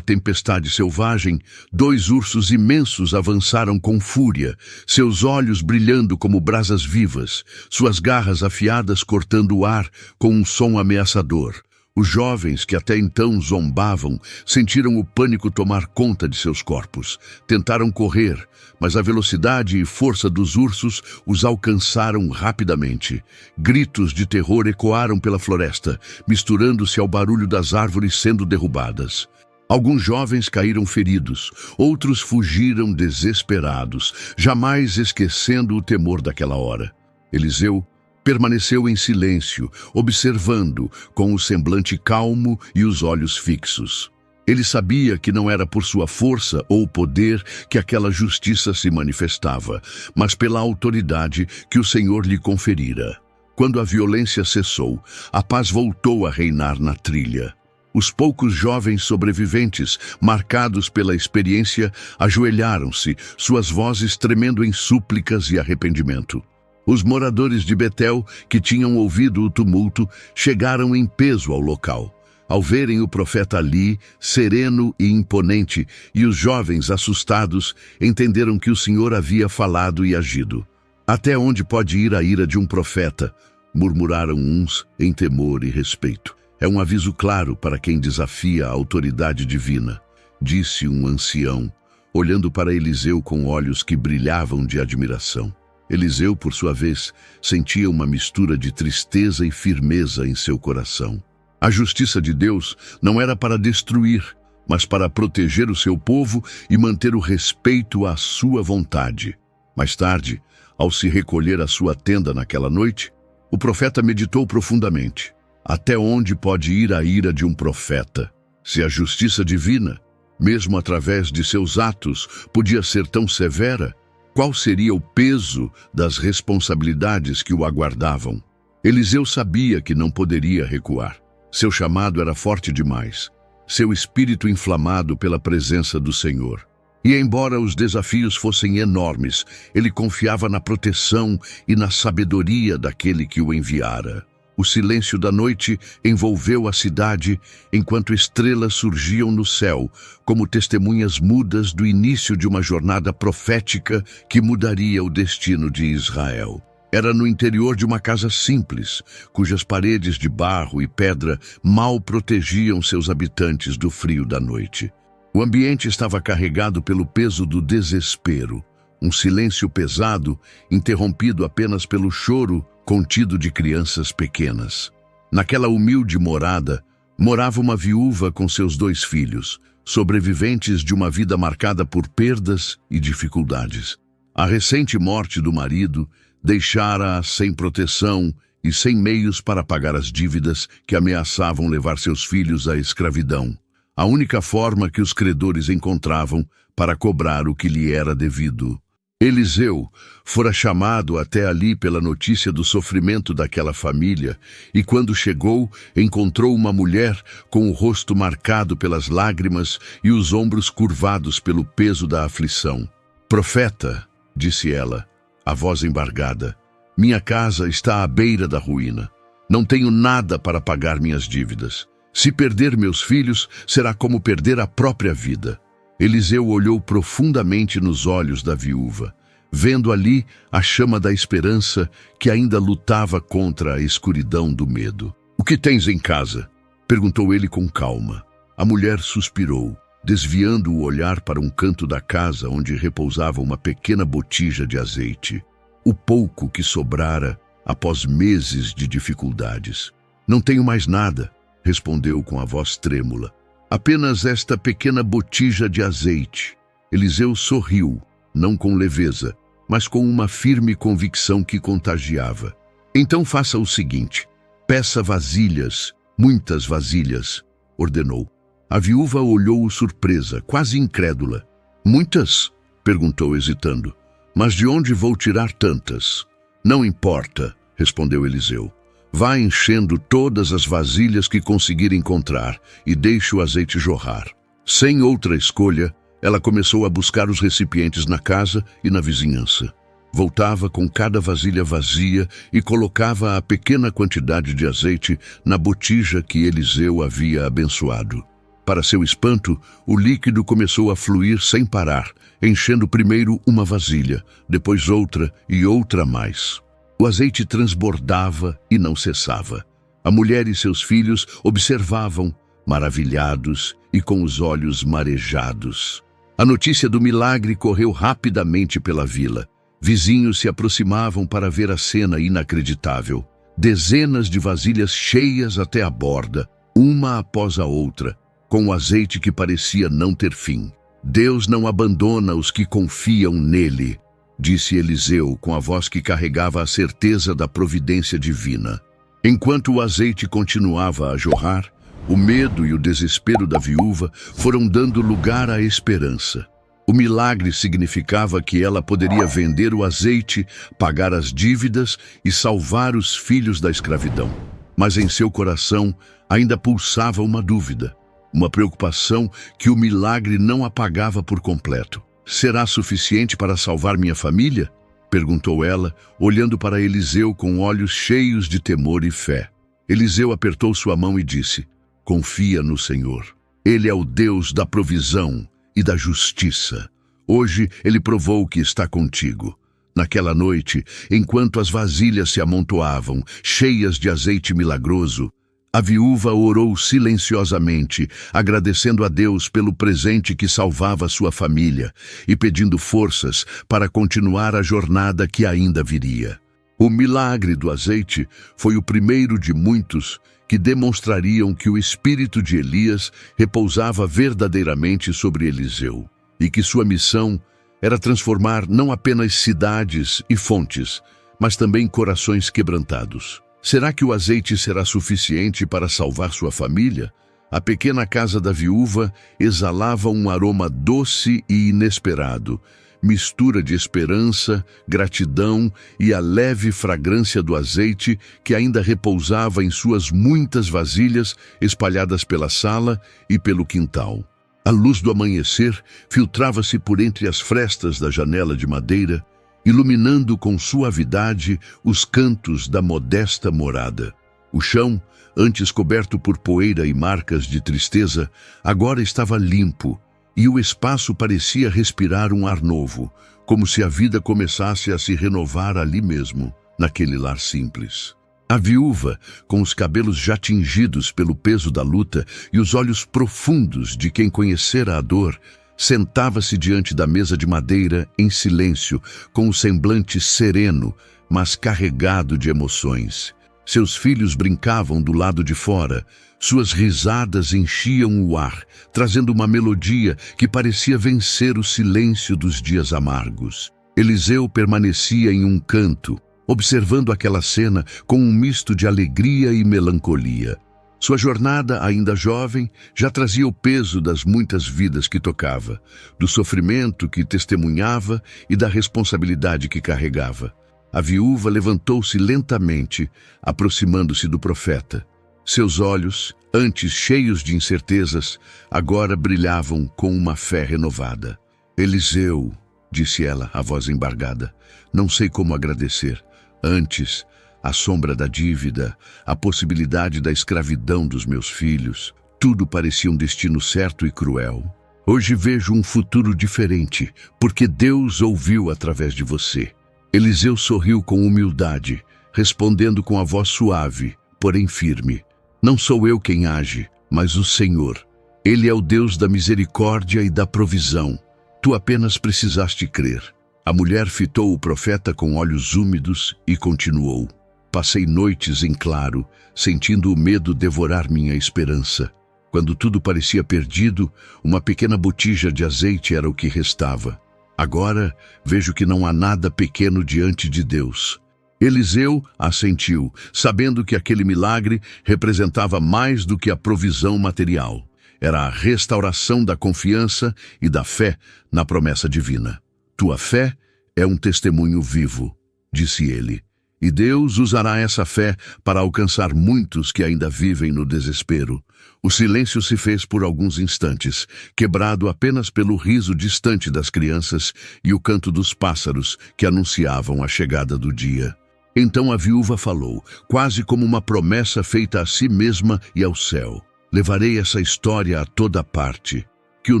tempestade selvagem, 2 ursos imensos avançaram com fúria, seus olhos brilhando como brasas vivas, suas garras afiadas cortando o ar com um som ameaçador. Os jovens, que até então zombavam, sentiram o pânico tomar conta de seus corpos. Tentaram correr, mas a velocidade e força dos ursos os alcançaram rapidamente. Gritos de terror ecoaram pela floresta, misturando-se ao barulho das árvores sendo derrubadas. Alguns jovens caíram feridos, outros fugiram desesperados, jamais esquecendo o temor daquela hora. Eliseu permaneceu em silêncio, observando, com o semblante calmo e os olhos fixos. Ele sabia que não era por sua força ou poder que aquela justiça se manifestava, mas pela autoridade que o Senhor lhe conferira. Quando a violência cessou, a paz voltou a reinar na trilha. Os poucos jovens sobreviventes, marcados pela experiência, ajoelharam-se, suas vozes tremendo em súplicas e arrependimento. Os moradores de Betel, que tinham ouvido o tumulto, chegaram em peso ao local. Ao verem o profeta ali, sereno e imponente, e os jovens, assustados, entenderam que o Senhor havia falado e agido. Até onde pode ir a ira de um profeta? Murmuraram uns em temor e respeito. É um aviso claro para quem desafia a autoridade divina, disse um ancião, olhando para Eliseu com olhos que brilhavam de admiração. Eliseu, por sua vez, sentia uma mistura de tristeza e firmeza em seu coração. A justiça de Deus não era para destruir, mas para proteger o seu povo e manter o respeito à sua vontade. Mais tarde, ao se recolher à sua tenda naquela noite, o profeta meditou profundamente. Até onde pode ir a ira de um profeta? Se a justiça divina, mesmo através de seus atos, podia ser tão severa, qual seria o peso das responsabilidades que o aguardavam? Eliseu sabia que não poderia recuar. Seu chamado era forte demais, seu espírito inflamado pela presença do Senhor. E embora os desafios fossem enormes, ele confiava na proteção e na sabedoria daquele que o enviara. O silêncio da noite envolveu a cidade enquanto estrelas surgiam no céu, como testemunhas mudas do início de uma jornada profética que mudaria o destino de Israel. Era no interior de uma casa simples, cujas paredes de barro e pedra mal protegiam seus habitantes do frio da noite. O ambiente estava carregado pelo peso do desespero, um silêncio pesado, interrompido apenas pelo choro contido de crianças pequenas. Naquela humilde morada, morava uma viúva com seus 2 filhos, sobreviventes de uma vida marcada por perdas e dificuldades. A recente morte do marido deixara-a sem proteção e sem meios para pagar as dívidas que ameaçavam levar seus filhos à escravidão, a única forma que os credores encontravam para cobrar o que lhe era devido. Eliseu fora chamado até ali pela notícia do sofrimento daquela família e, quando chegou, encontrou uma mulher com o rosto marcado pelas lágrimas e os ombros curvados pelo peso da aflição. «Profeta», disse ela, a voz embargada, «minha casa está à beira da ruína. Não tenho nada para pagar minhas dívidas. Se perder meus filhos, será como perder a própria vida». Eliseu olhou profundamente nos olhos da viúva, vendo ali a chama da esperança que ainda lutava contra a escuridão do medo. «O que tens em casa?», perguntou ele com calma. A mulher suspirou, desviando o olhar para um canto da casa onde repousava uma pequena botija de azeite, o pouco que sobrara após meses de dificuldades. «Não tenho mais nada», respondeu com a voz trêmula. «Apenas esta pequena botija de azeite». Eliseu sorriu, não com leveza, mas com uma firme convicção que contagiava. «Então faça o seguinte, peça vasilhas, muitas vasilhas», ordenou. A viúva olhou-o surpresa, quase incrédula. «Muitas?», perguntou hesitando. «Mas de onde vou tirar tantas?» «Não importa», respondeu Eliseu. Vá enchendo todas as vasilhas que conseguir encontrar e deixe o azeite jorrar. Sem outra escolha, ela começou a buscar os recipientes na casa e na vizinhança. Voltava com cada vasilha vazia e colocava a pequena quantidade de azeite na botija que Eliseu havia abençoado. Para seu espanto, o líquido começou a fluir sem parar, enchendo primeiro uma vasilha, depois outra e outra mais. O azeite transbordava e não cessava. A mulher e seus filhos observavam, maravilhados e com os olhos marejados. A notícia do milagre correu rapidamente pela vila. Vizinhos se aproximavam para ver a cena inacreditável. Dezenas de vasilhas cheias até a borda, uma após a outra, com o azeite que parecia não ter fim. Deus não abandona os que confiam nele, disse Eliseu com a voz que carregava a certeza da providência divina. Enquanto o azeite continuava a jorrar, o medo e o desespero da viúva foram dando lugar à esperança. O milagre significava que ela poderia vender o azeite, pagar as dívidas e salvar os filhos da escravidão. Mas em seu coração ainda pulsava uma dúvida, uma preocupação que o milagre não apagava por completo. «Será suficiente para salvar minha família?» perguntou ela, olhando para Eliseu com olhos cheios de temor e fé. Eliseu apertou sua mão e disse: «Confia no Senhor. Ele é o Deus da provisão e da justiça. Hoje ele provou que está contigo». Naquela noite, enquanto as vasilhas se amontoavam, cheias de azeite milagroso, a viúva orou silenciosamente, agradecendo a Deus pelo presente que salvava sua família e pedindo forças para continuar a jornada que ainda viria. O milagre do azeite foi o primeiro de muitos que demonstrariam que o espírito de Elias repousava verdadeiramente sobre Eliseu e que sua missão era transformar não apenas cidades e fontes, mas também corações quebrantados. Será que o azeite será suficiente para salvar sua família? A pequena casa da viúva exalava um aroma doce e inesperado, mistura de esperança, gratidão e a leve fragrância do azeite que ainda repousava em suas muitas vasilhas espalhadas pela sala e pelo quintal. A luz do amanhecer filtrava-se por entre as frestas da janela de madeira, iluminando com suavidade os cantos da modesta morada. O chão, antes coberto por poeira e marcas de tristeza, agora estava limpo, e o espaço parecia respirar um ar novo, como se a vida começasse a se renovar ali mesmo, naquele lar simples. A viúva, com os cabelos já tingidos pelo peso da luta e os olhos profundos de quem conhecera a dor, sentava-se diante da mesa de madeira em silêncio, com o semblante sereno, mas carregado de emoções. Seus filhos brincavam do lado de fora, suas risadas enchiam o ar, trazendo uma melodia que parecia vencer o silêncio dos dias amargos. Eliseu permanecia em um canto, observando aquela cena com um misto de alegria e melancolia. Sua jornada, ainda jovem, já trazia o peso das muitas vidas que tocava, do sofrimento que testemunhava e da responsabilidade que carregava. A viúva levantou-se lentamente, aproximando-se do profeta. Seus olhos, antes cheios de incertezas, agora brilhavam com uma fé renovada. «Eliseu», disse ela, a voz embargada, «não sei como agradecer. Antes, a sombra da dívida, a possibilidade da escravidão dos meus filhos, tudo parecia um destino certo e cruel. Hoje vejo um futuro diferente, porque Deus ouviu através de você». Eliseu sorriu com humildade, respondendo com a voz suave, porém firme: «Não sou eu quem age, mas o Senhor. Ele é o Deus da misericórdia e da provisão. Tu apenas precisaste crer». A mulher fitou o profeta com olhos úmidos e continuou: «Passei noites em claro, sentindo o medo devorar minha esperança. Quando tudo parecia perdido, uma pequena botija de azeite era o que restava. Agora vejo que não há nada pequeno diante de Deus». Eliseu assentiu, sabendo que aquele milagre representava mais do que a provisão material. Era a restauração da confiança e da fé na promessa divina. «Tua fé é um testemunho vivo», disse ele, E Deus usará essa fé para alcançar muitos que ainda vivem no desespero. O silêncio se fez por alguns instantes, quebrado apenas pelo riso distante das crianças e o canto dos pássaros que anunciavam a chegada do dia. Então a viúva falou, quase como uma promessa feita a si mesma e ao céu: levarei essa história a toda parte. Que o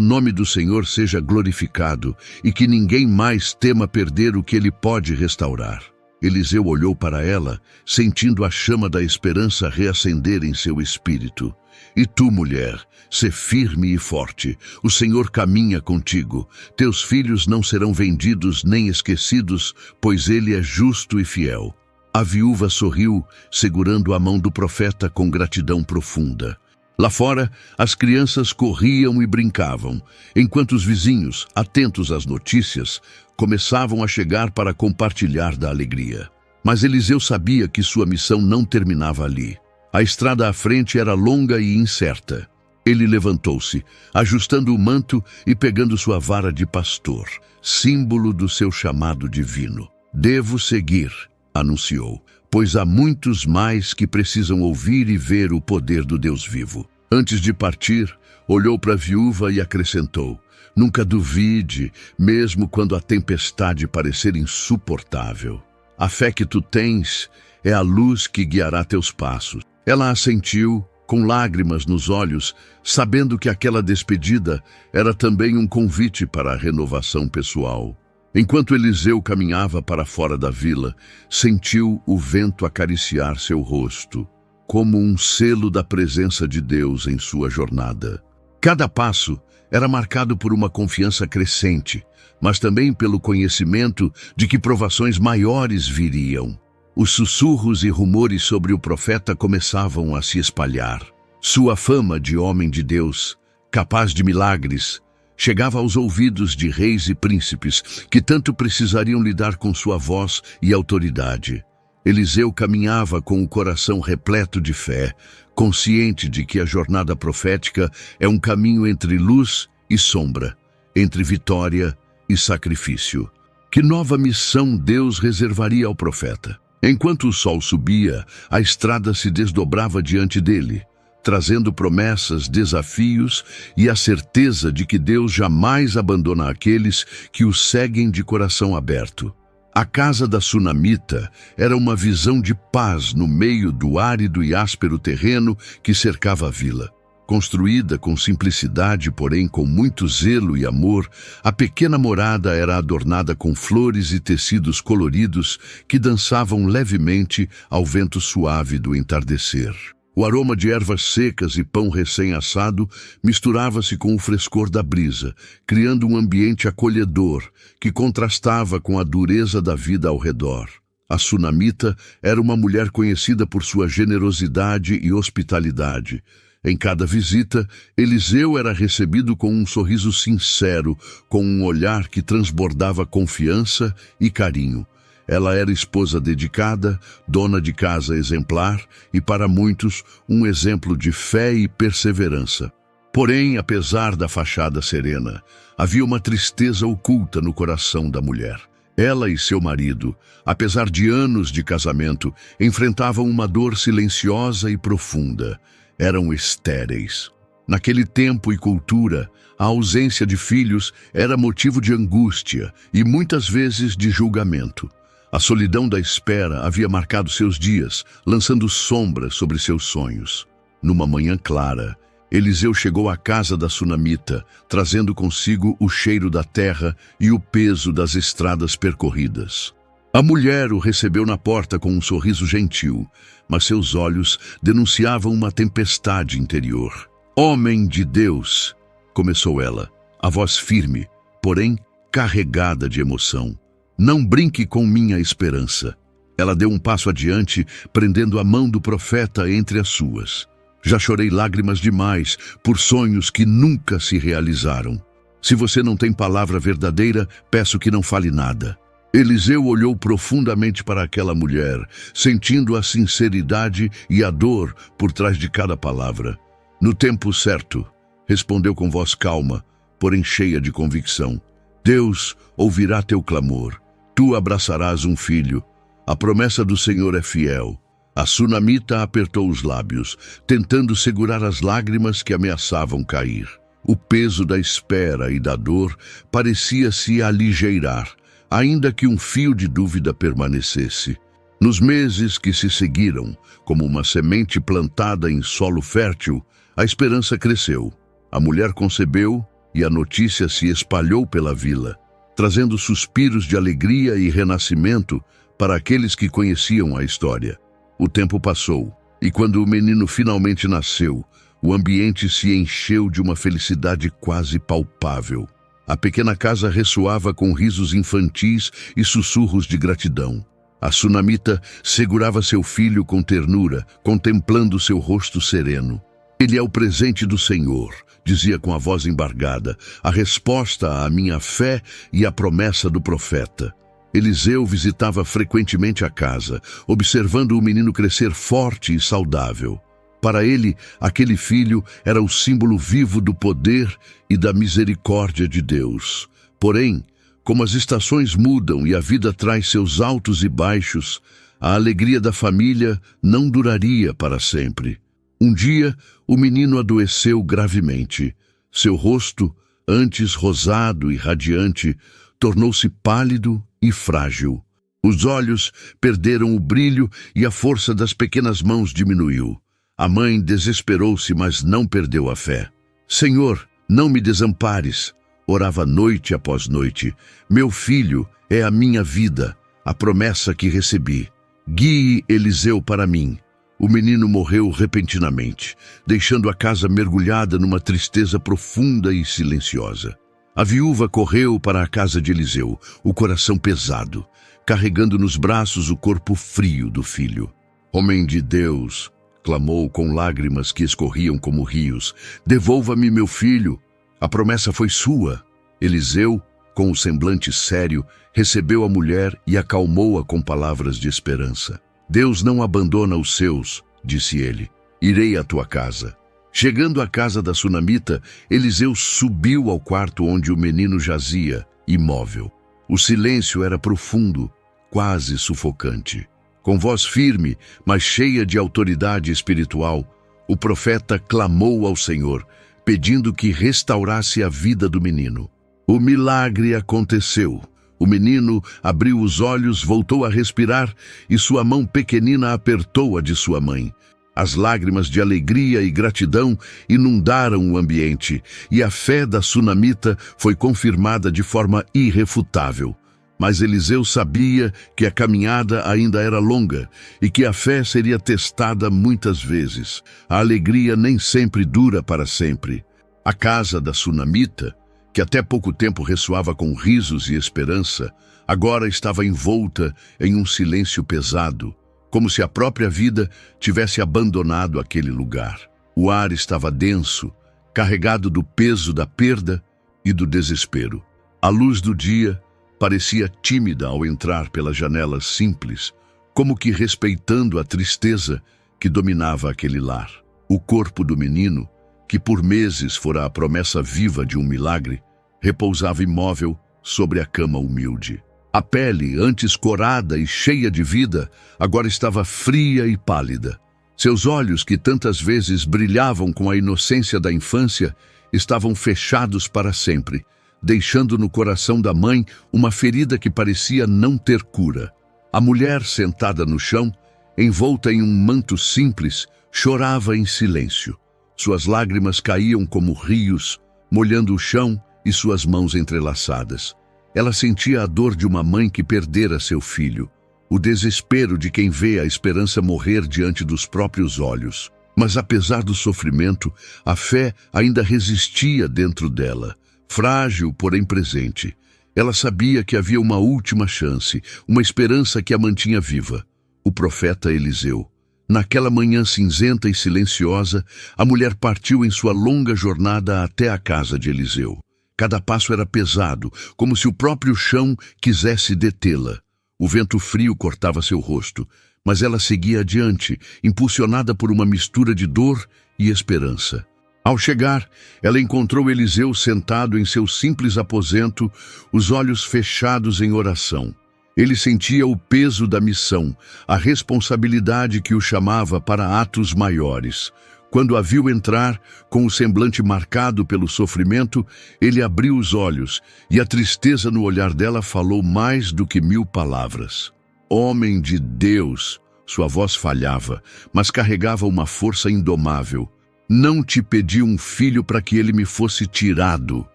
nome do Senhor seja glorificado e que ninguém mais tema perder o que Ele pode restaurar. Eliseu olhou para ela, sentindo a chama da esperança reacender em seu espírito. E tu, mulher, sê firme e forte. O Senhor caminha contigo. Teus filhos não serão vendidos nem esquecidos, pois Ele é justo e fiel. A viúva sorriu, segurando a mão do profeta com gratidão profunda. Lá fora, as crianças corriam e brincavam, enquanto os vizinhos, atentos às notícias, começavam a chegar para compartilhar da alegria. Mas Eliseu sabia que sua missão não terminava ali. A estrada à frente era longa e incerta. Ele levantou-se, ajustando o manto e pegando sua vara de pastor, símbolo do seu chamado divino. Devo seguir, anunciou, pois há muitos mais que precisam ouvir e ver o poder do Deus vivo. Antes de partir, olhou para a viúva e acrescentou: nunca duvide, mesmo quando a tempestade parecer insuportável. A fé que tu tens é a luz que guiará teus passos. Ela assentiu, com lágrimas nos olhos, sabendo que aquela despedida era também um convite para a renovação pessoal. Enquanto Eliseu caminhava para fora da vila, sentiu o vento acariciar seu rosto, como um selo da presença de Deus em sua jornada. Cada passo era marcado por uma confiança crescente, mas também pelo conhecimento de que provações maiores viriam. Os sussurros e rumores sobre o profeta começavam a se espalhar. Sua fama de homem de Deus, capaz de milagres, chegava aos ouvidos de reis e príncipes que tanto precisariam lidar com sua voz e autoridade. Eliseu caminhava com o coração repleto de fé, consciente de que a jornada profética é um caminho entre luz e sombra, entre vitória e sacrifício. Que nova missão Deus reservaria ao profeta? Enquanto o sol subia, a estrada se desdobrava diante dele, trazendo promessas, desafios e a certeza de que Deus jamais abandona aqueles que o seguem de coração aberto. A casa da sunamita era uma visão de paz no meio do árido e áspero terreno que cercava a vila. Construída com simplicidade, porém com muito zelo e amor, a pequena morada era adornada com flores e tecidos coloridos que dançavam levemente ao vento suave do entardecer. O aroma de ervas secas e pão recém-assado misturava-se com o frescor da brisa, criando um ambiente acolhedor que contrastava com a dureza da vida ao redor. A sunamita era uma mulher conhecida por sua generosidade e hospitalidade. Em cada visita, Eliseu era recebido com um sorriso sincero, com um olhar que transbordava confiança e carinho. Ela era esposa dedicada, dona de casa exemplar e, para muitos, um exemplo de fé e perseverança. Porém, apesar da fachada serena, havia uma tristeza oculta no coração da mulher. Ela e seu marido, apesar de anos de casamento, enfrentavam uma dor silenciosa e profunda. Eram estéreis. Naquele tempo e cultura, a ausência de filhos era motivo de angústia e muitas vezes de julgamento. A solidão da espera havia marcado seus dias, lançando sombras sobre seus sonhos. Numa manhã clara, Eliseu chegou à casa da sunamita, trazendo consigo o cheiro da terra e o peso das estradas percorridas. A mulher o recebeu na porta com um sorriso gentil, mas seus olhos denunciavam uma tempestade interior. "Homem de Deus", começou ela, a voz firme, porém carregada de emoção. "Não brinque com minha esperança." Ela deu um passo adiante, prendendo a mão do profeta entre as suas. "Já chorei lágrimas demais por sonhos que nunca se realizaram. Se você não tem palavra verdadeira, peço que não fale nada." Eliseu olhou profundamente para aquela mulher, sentindo a sinceridade e a dor por trás de cada palavra. "No tempo certo", respondeu com voz calma, porém cheia de convicção. "Deus ouvirá teu clamor. Tu abraçarás um filho." A promessa do Senhor é fiel. A sunamita apertou os lábios, tentando segurar as lágrimas que ameaçavam cair. O peso da espera e da dor parecia se aligeirar, ainda que um fio de dúvida permanecesse. Nos meses que se seguiram, como uma semente plantada em solo fértil, a esperança cresceu. A mulher concebeu e a notícia se espalhou pela vila, trazendo suspiros de alegria e renascimento para aqueles que conheciam a história. O tempo passou, e quando o menino finalmente nasceu, o ambiente se encheu de uma felicidade quase palpável. A pequena casa ressoava com risos infantis e sussurros de gratidão. A sunamita segurava seu filho com ternura, contemplando seu rosto sereno. Ele é o presente do Senhor, dizia com a voz embargada, a resposta à minha fé e à promessa do profeta. Eliseu visitava frequentemente a casa, observando o menino crescer forte e saudável. Para ele, aquele filho era o símbolo vivo do poder e da misericórdia de Deus. Porém, como as estações mudam e a vida traz seus altos e baixos, a alegria da família não duraria para sempre. Um dia, o menino adoeceu gravemente. Seu rosto, antes rosado e radiante, tornou-se pálido e frágil. Os olhos perderam o brilho e a força das pequenas mãos diminuiu. A mãe desesperou-se, mas não perdeu a fé. Senhor, não me desampares, orava noite após noite. Meu filho é a minha vida, a promessa que recebi. Guie Eliseu para mim. O menino morreu repentinamente, deixando a casa mergulhada numa tristeza profunda e silenciosa. A viúva correu para a casa de Eliseu, o coração pesado, carregando nos braços o corpo frio do filho. Homem de Deus, clamou com lágrimas que escorriam como rios, devolva-me meu filho. A promessa foi sua. Eliseu, com o semblante sério, recebeu a mulher e acalmou-a com palavras de esperança. Deus não abandona os seus, disse ele. Irei à tua casa. Chegando à casa da sunamita, Eliseu subiu ao quarto onde o menino jazia, imóvel. O silêncio era profundo, quase sufocante. Com voz firme, mas cheia de autoridade espiritual, o profeta clamou ao Senhor, pedindo que restaurasse a vida do menino. O milagre aconteceu. O menino abriu os olhos, voltou a respirar e sua mão pequenina apertou a de sua mãe. As lágrimas de alegria e gratidão inundaram o ambiente e a fé da sunamita foi confirmada de forma irrefutável. Mas Eliseu sabia que a caminhada ainda era longa e que a fé seria testada muitas vezes. A alegria nem sempre dura para sempre. A casa da sunamita, que até pouco tempo ressoava com risos e esperança, agora estava envolta em um silêncio pesado, como se a própria vida tivesse abandonado aquele lugar. O ar estava denso, carregado do peso da perda e do desespero. A luz do dia parecia tímida ao entrar pelas janelas simples, como que respeitando a tristeza que dominava aquele lar. O corpo do menino, que por meses fora a promessa viva de um milagre, repousava imóvel sobre a cama humilde. A pele, antes corada e cheia de vida, agora estava fria e pálida. Seus olhos, que tantas vezes brilhavam com a inocência da infância, estavam fechados para sempre, deixando no coração da mãe uma ferida que parecia não ter cura. A mulher, sentada no chão, envolta em um manto simples, chorava em silêncio. Suas lágrimas caíam como rios, molhando o chão e suas mãos entrelaçadas. Ela sentia a dor de uma mãe que perdera seu filho, o desespero de quem vê a esperança morrer diante dos próprios olhos. Mas apesar do sofrimento, a fé ainda resistia dentro dela, frágil, porém presente. Ela sabia que havia uma última chance, uma esperança que a mantinha viva. O profeta Eliseu. Naquela manhã cinzenta e silenciosa, a mulher partiu em sua longa jornada até a casa de Eliseu. Cada passo era pesado, como se o próprio chão quisesse detê-la. O vento frio cortava seu rosto, mas ela seguia adiante, impulsionada por uma mistura de dor e esperança. Ao chegar, ela encontrou Eliseu sentado em seu simples aposento, os olhos fechados em oração. Ele sentia o peso da missão, a responsabilidade que o chamava para atos maiores. Quando a viu entrar, com o semblante marcado pelo sofrimento, ele abriu os olhos, e a tristeza no olhar dela falou mais do que 1000 palavras. Homem de Deus! Sua voz falhava, mas carregava uma força indomável. Não te pedi um filho para que ele me fosse tirado.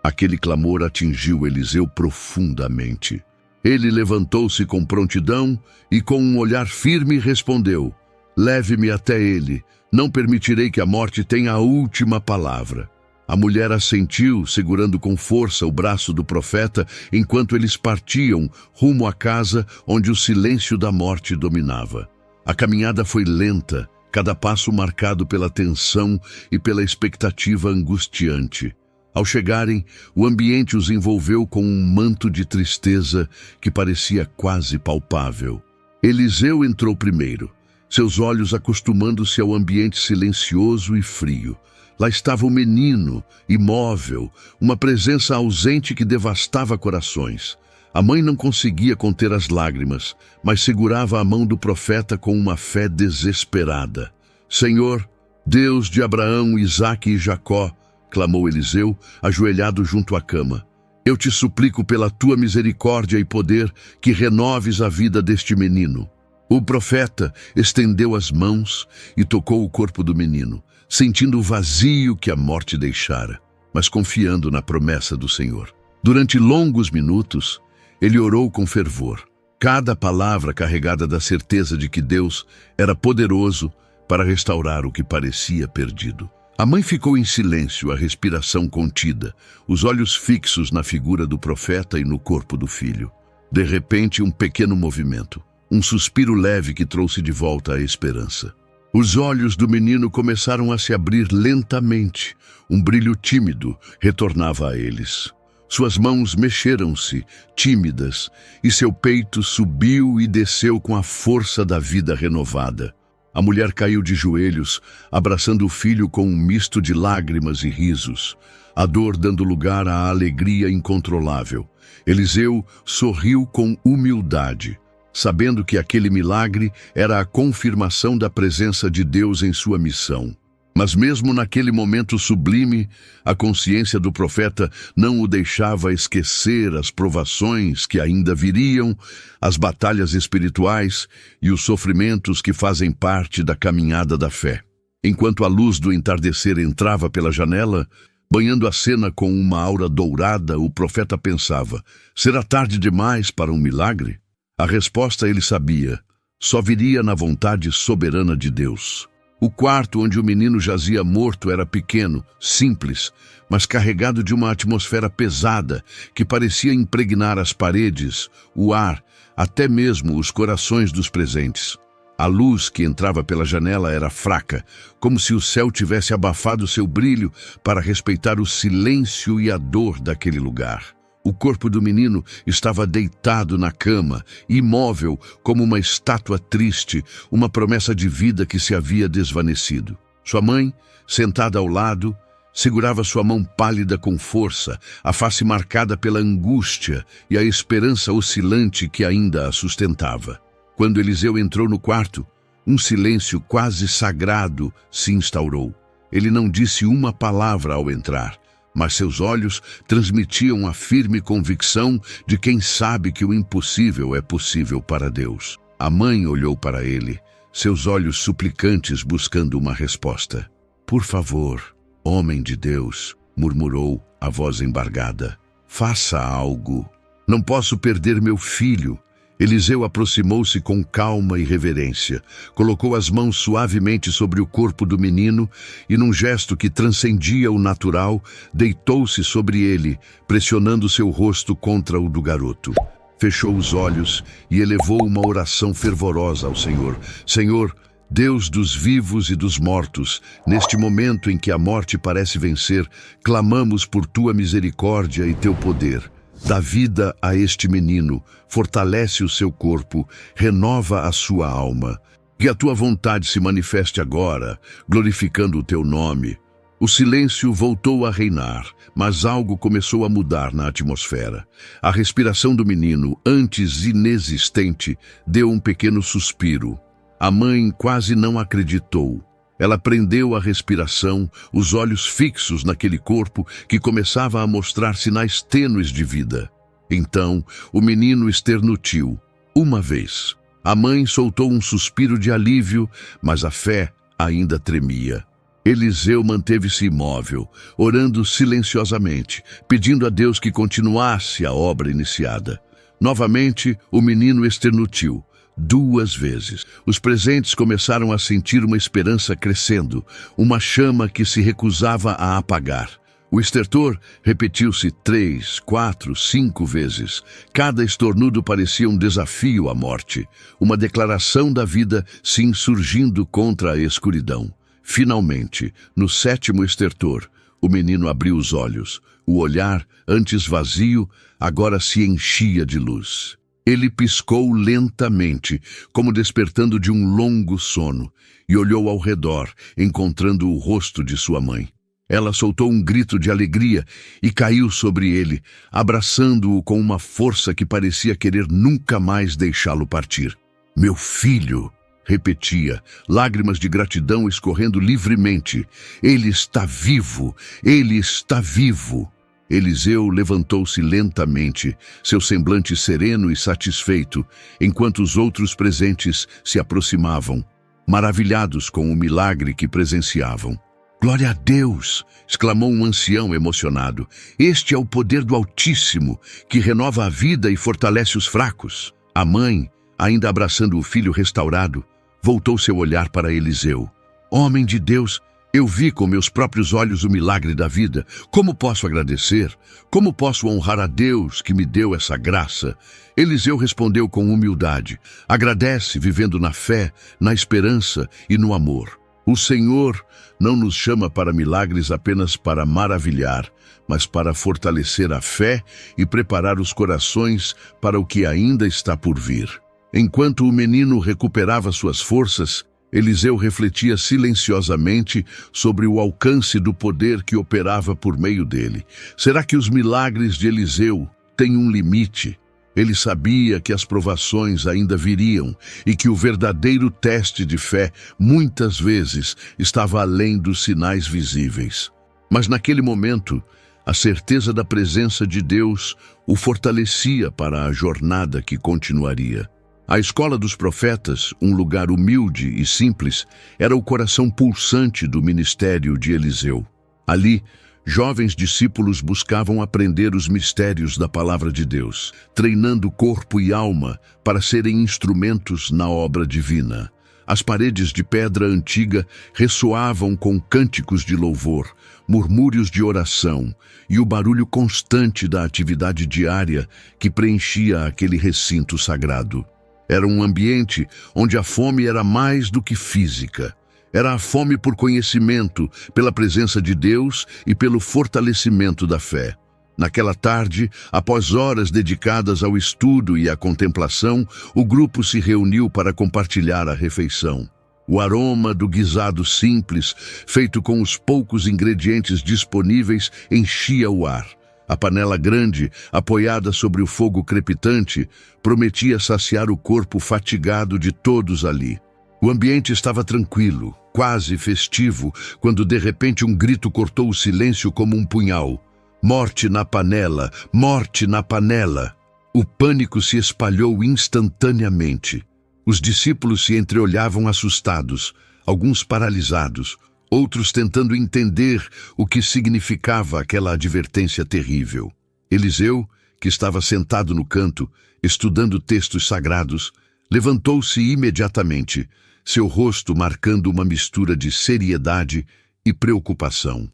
Aquele clamor atingiu Eliseu profundamente. Ele levantou-se com prontidão e com um olhar firme respondeu: leve-me até ele, não permitirei que a morte tenha a última palavra. A mulher assentiu, segurando com força o braço do profeta, enquanto eles partiam rumo à casa onde o silêncio da morte dominava. A caminhada foi lenta, cada passo marcado pela tensão e pela expectativa angustiante. Ao chegarem, o ambiente os envolveu com um manto de tristeza que parecia quase palpável. Eliseu entrou primeiro, seus olhos acostumando-se ao ambiente silencioso e frio. Lá estava o menino, imóvel, uma presença ausente que devastava corações. A mãe não conseguia conter as lágrimas, mas segurava a mão do profeta com uma fé desesperada. Senhor, Deus de Abraão, Isaque e Jacó, clamou Eliseu, ajoelhado junto à cama. Eu te suplico pela tua misericórdia e poder que renoves a vida deste menino. O profeta estendeu as mãos e tocou o corpo do menino, sentindo o vazio que a morte deixara, mas confiando na promessa do Senhor. Durante longos minutos, ele orou com fervor, cada palavra carregada da certeza de que Deus era poderoso para restaurar o que parecia perdido. A mãe ficou em silêncio, a respiração contida, os olhos fixos na figura do profeta e no corpo do filho. De repente, um pequeno movimento, um suspiro leve que trouxe de volta a esperança. Os olhos do menino começaram a se abrir lentamente, um brilho tímido retornava a eles. Suas mãos mexeram-se, tímidas, e seu peito subiu e desceu com a força da vida renovada. A mulher caiu de joelhos, abraçando o filho com um misto de lágrimas e risos, a dor dando lugar à alegria incontrolável. Eliseu sorriu com humildade, sabendo que aquele milagre era a confirmação da presença de Deus em sua missão. Mas mesmo naquele momento sublime, a consciência do profeta não o deixava esquecer as provações que ainda viriam, as batalhas espirituais e os sofrimentos que fazem parte da caminhada da fé. Enquanto a luz do entardecer entrava pela janela, banhando a cena com uma aura dourada, o profeta pensava: será tarde demais para um milagre? A resposta ele sabia, só viria na vontade soberana de Deus. O quarto onde o menino jazia morto era pequeno, simples, mas carregado de uma atmosfera pesada que parecia impregnar as paredes, o ar, até mesmo os corações dos presentes. A luz que entrava pela janela era fraca, como se o céu tivesse abafado seu brilho para respeitar o silêncio e a dor daquele lugar. O corpo do menino estava deitado na cama, imóvel como uma estátua triste, uma promessa de vida que se havia desvanecido. Sua mãe, sentada ao lado, segurava sua mão pálida com força, a face marcada pela angústia e a esperança oscilante que ainda a sustentava. Quando Eliseu entrou no quarto, um silêncio quase sagrado se instaurou. Ele não disse uma palavra ao entrar, mas seus olhos transmitiam a firme convicção de quem sabe que o impossível é possível para Deus. A mãe olhou para ele, seus olhos suplicantes buscando uma resposta. Por favor, homem de Deus, murmurou a voz embargada. Faça algo. Não posso perder meu filho. Eliseu aproximou-se com calma e reverência, colocou as mãos suavemente sobre o corpo do menino e, num gesto que transcendia o natural, deitou-se sobre ele, pressionando seu rosto contra o do garoto. Fechou os olhos e elevou uma oração fervorosa ao Senhor. Senhor, Deus dos vivos e dos mortos, neste momento em que a morte parece vencer, clamamos por tua misericórdia e teu poder. Dá vida a este menino, fortalece o seu corpo, renova a sua alma. Que a tua vontade se manifeste agora, glorificando o teu nome. O silêncio voltou a reinar, mas algo começou a mudar na atmosfera. A respiração do menino, antes inexistente, deu um pequeno suspiro. A mãe quase não acreditou. Ela prendeu a respiração, os olhos fixos naquele corpo que começava a mostrar sinais tênues de vida. Então, o menino esternutiu, uma vez. A mãe soltou um suspiro de alívio, mas a fé ainda tremia. Eliseu manteve-se imóvel, orando silenciosamente, pedindo a Deus que continuasse a obra iniciada. Novamente, o menino esternutiu. 2 vezes. Os presentes começaram a sentir uma esperança crescendo, uma chama que se recusava a apagar. O estertor repetiu-se 3, 4, 5 vezes. Cada estornudo parecia um desafio à morte, uma declaração da vida se insurgindo contra a escuridão. Finalmente, no 7º estertor, o menino abriu os olhos. O olhar, antes vazio, agora se enchia de luz. Ele piscou lentamente, como despertando de um longo sono, e olhou ao redor, encontrando o rosto de sua mãe. Ela soltou um grito de alegria e caiu sobre ele, abraçando-o com uma força que parecia querer nunca mais deixá-lo partir. "Meu filho!" repetia, lágrimas de gratidão escorrendo livremente. "Ele está vivo! Ele está vivo!" Eliseu levantou-se lentamente, seu semblante sereno e satisfeito, enquanto os outros presentes se aproximavam, maravilhados com o milagre que presenciavam. "Glória a Deus!" exclamou um ancião emocionado. "Este é o poder do Altíssimo, que renova a vida e fortalece os fracos." A mãe, ainda abraçando o filho restaurado, voltou seu olhar para Eliseu. "Homem de Deus, eu vi com meus próprios olhos o milagre da vida. Como posso agradecer? Como posso honrar a Deus que me deu essa graça?" Eliseu respondeu com humildade: "Agradece vivendo na fé, na esperança e no amor. O Senhor não nos chama para milagres apenas para maravilhar, mas para fortalecer a fé e preparar os corações para o que ainda está por vir." Enquanto o menino recuperava suas forças, Eliseu refletia silenciosamente sobre o alcance do poder que operava por meio dele. Será que os milagres de Eliseu têm um limite? Ele sabia que as provações ainda viriam e que o verdadeiro teste de fé, muitas vezes, estava além dos sinais visíveis. Mas naquele momento, a certeza da presença de Deus o fortalecia para a jornada que continuaria. A escola dos profetas, um lugar humilde e simples, era o coração pulsante do ministério de Eliseu. Ali, jovens discípulos buscavam aprender os mistérios da palavra de Deus, treinando corpo e alma para serem instrumentos na obra divina. As paredes de pedra antiga ressoavam com cânticos de louvor, murmúrios de oração e o barulho constante da atividade diária que preenchia aquele recinto sagrado. Era um ambiente onde a fome era mais do que física. Era a fome por conhecimento, pela presença de Deus e pelo fortalecimento da fé. Naquela tarde, após horas dedicadas ao estudo e à contemplação, o grupo se reuniu para compartilhar a refeição. O aroma do guisado simples, feito com os poucos ingredientes disponíveis, enchia o ar. A panela grande, apoiada sobre o fogo crepitante, prometia saciar o corpo fatigado de todos ali. O ambiente estava tranquilo, quase festivo, quando de repente um grito cortou o silêncio como um punhal. "Morte na panela! Morte na panela!" O pânico se espalhou instantaneamente. Os discípulos se entreolhavam assustados, alguns paralisados, outros tentando entender o que significava aquela advertência terrível. Eliseu, que estava sentado no canto, estudando textos sagrados, levantou-se imediatamente, seu rosto marcando uma mistura de seriedade e preocupação.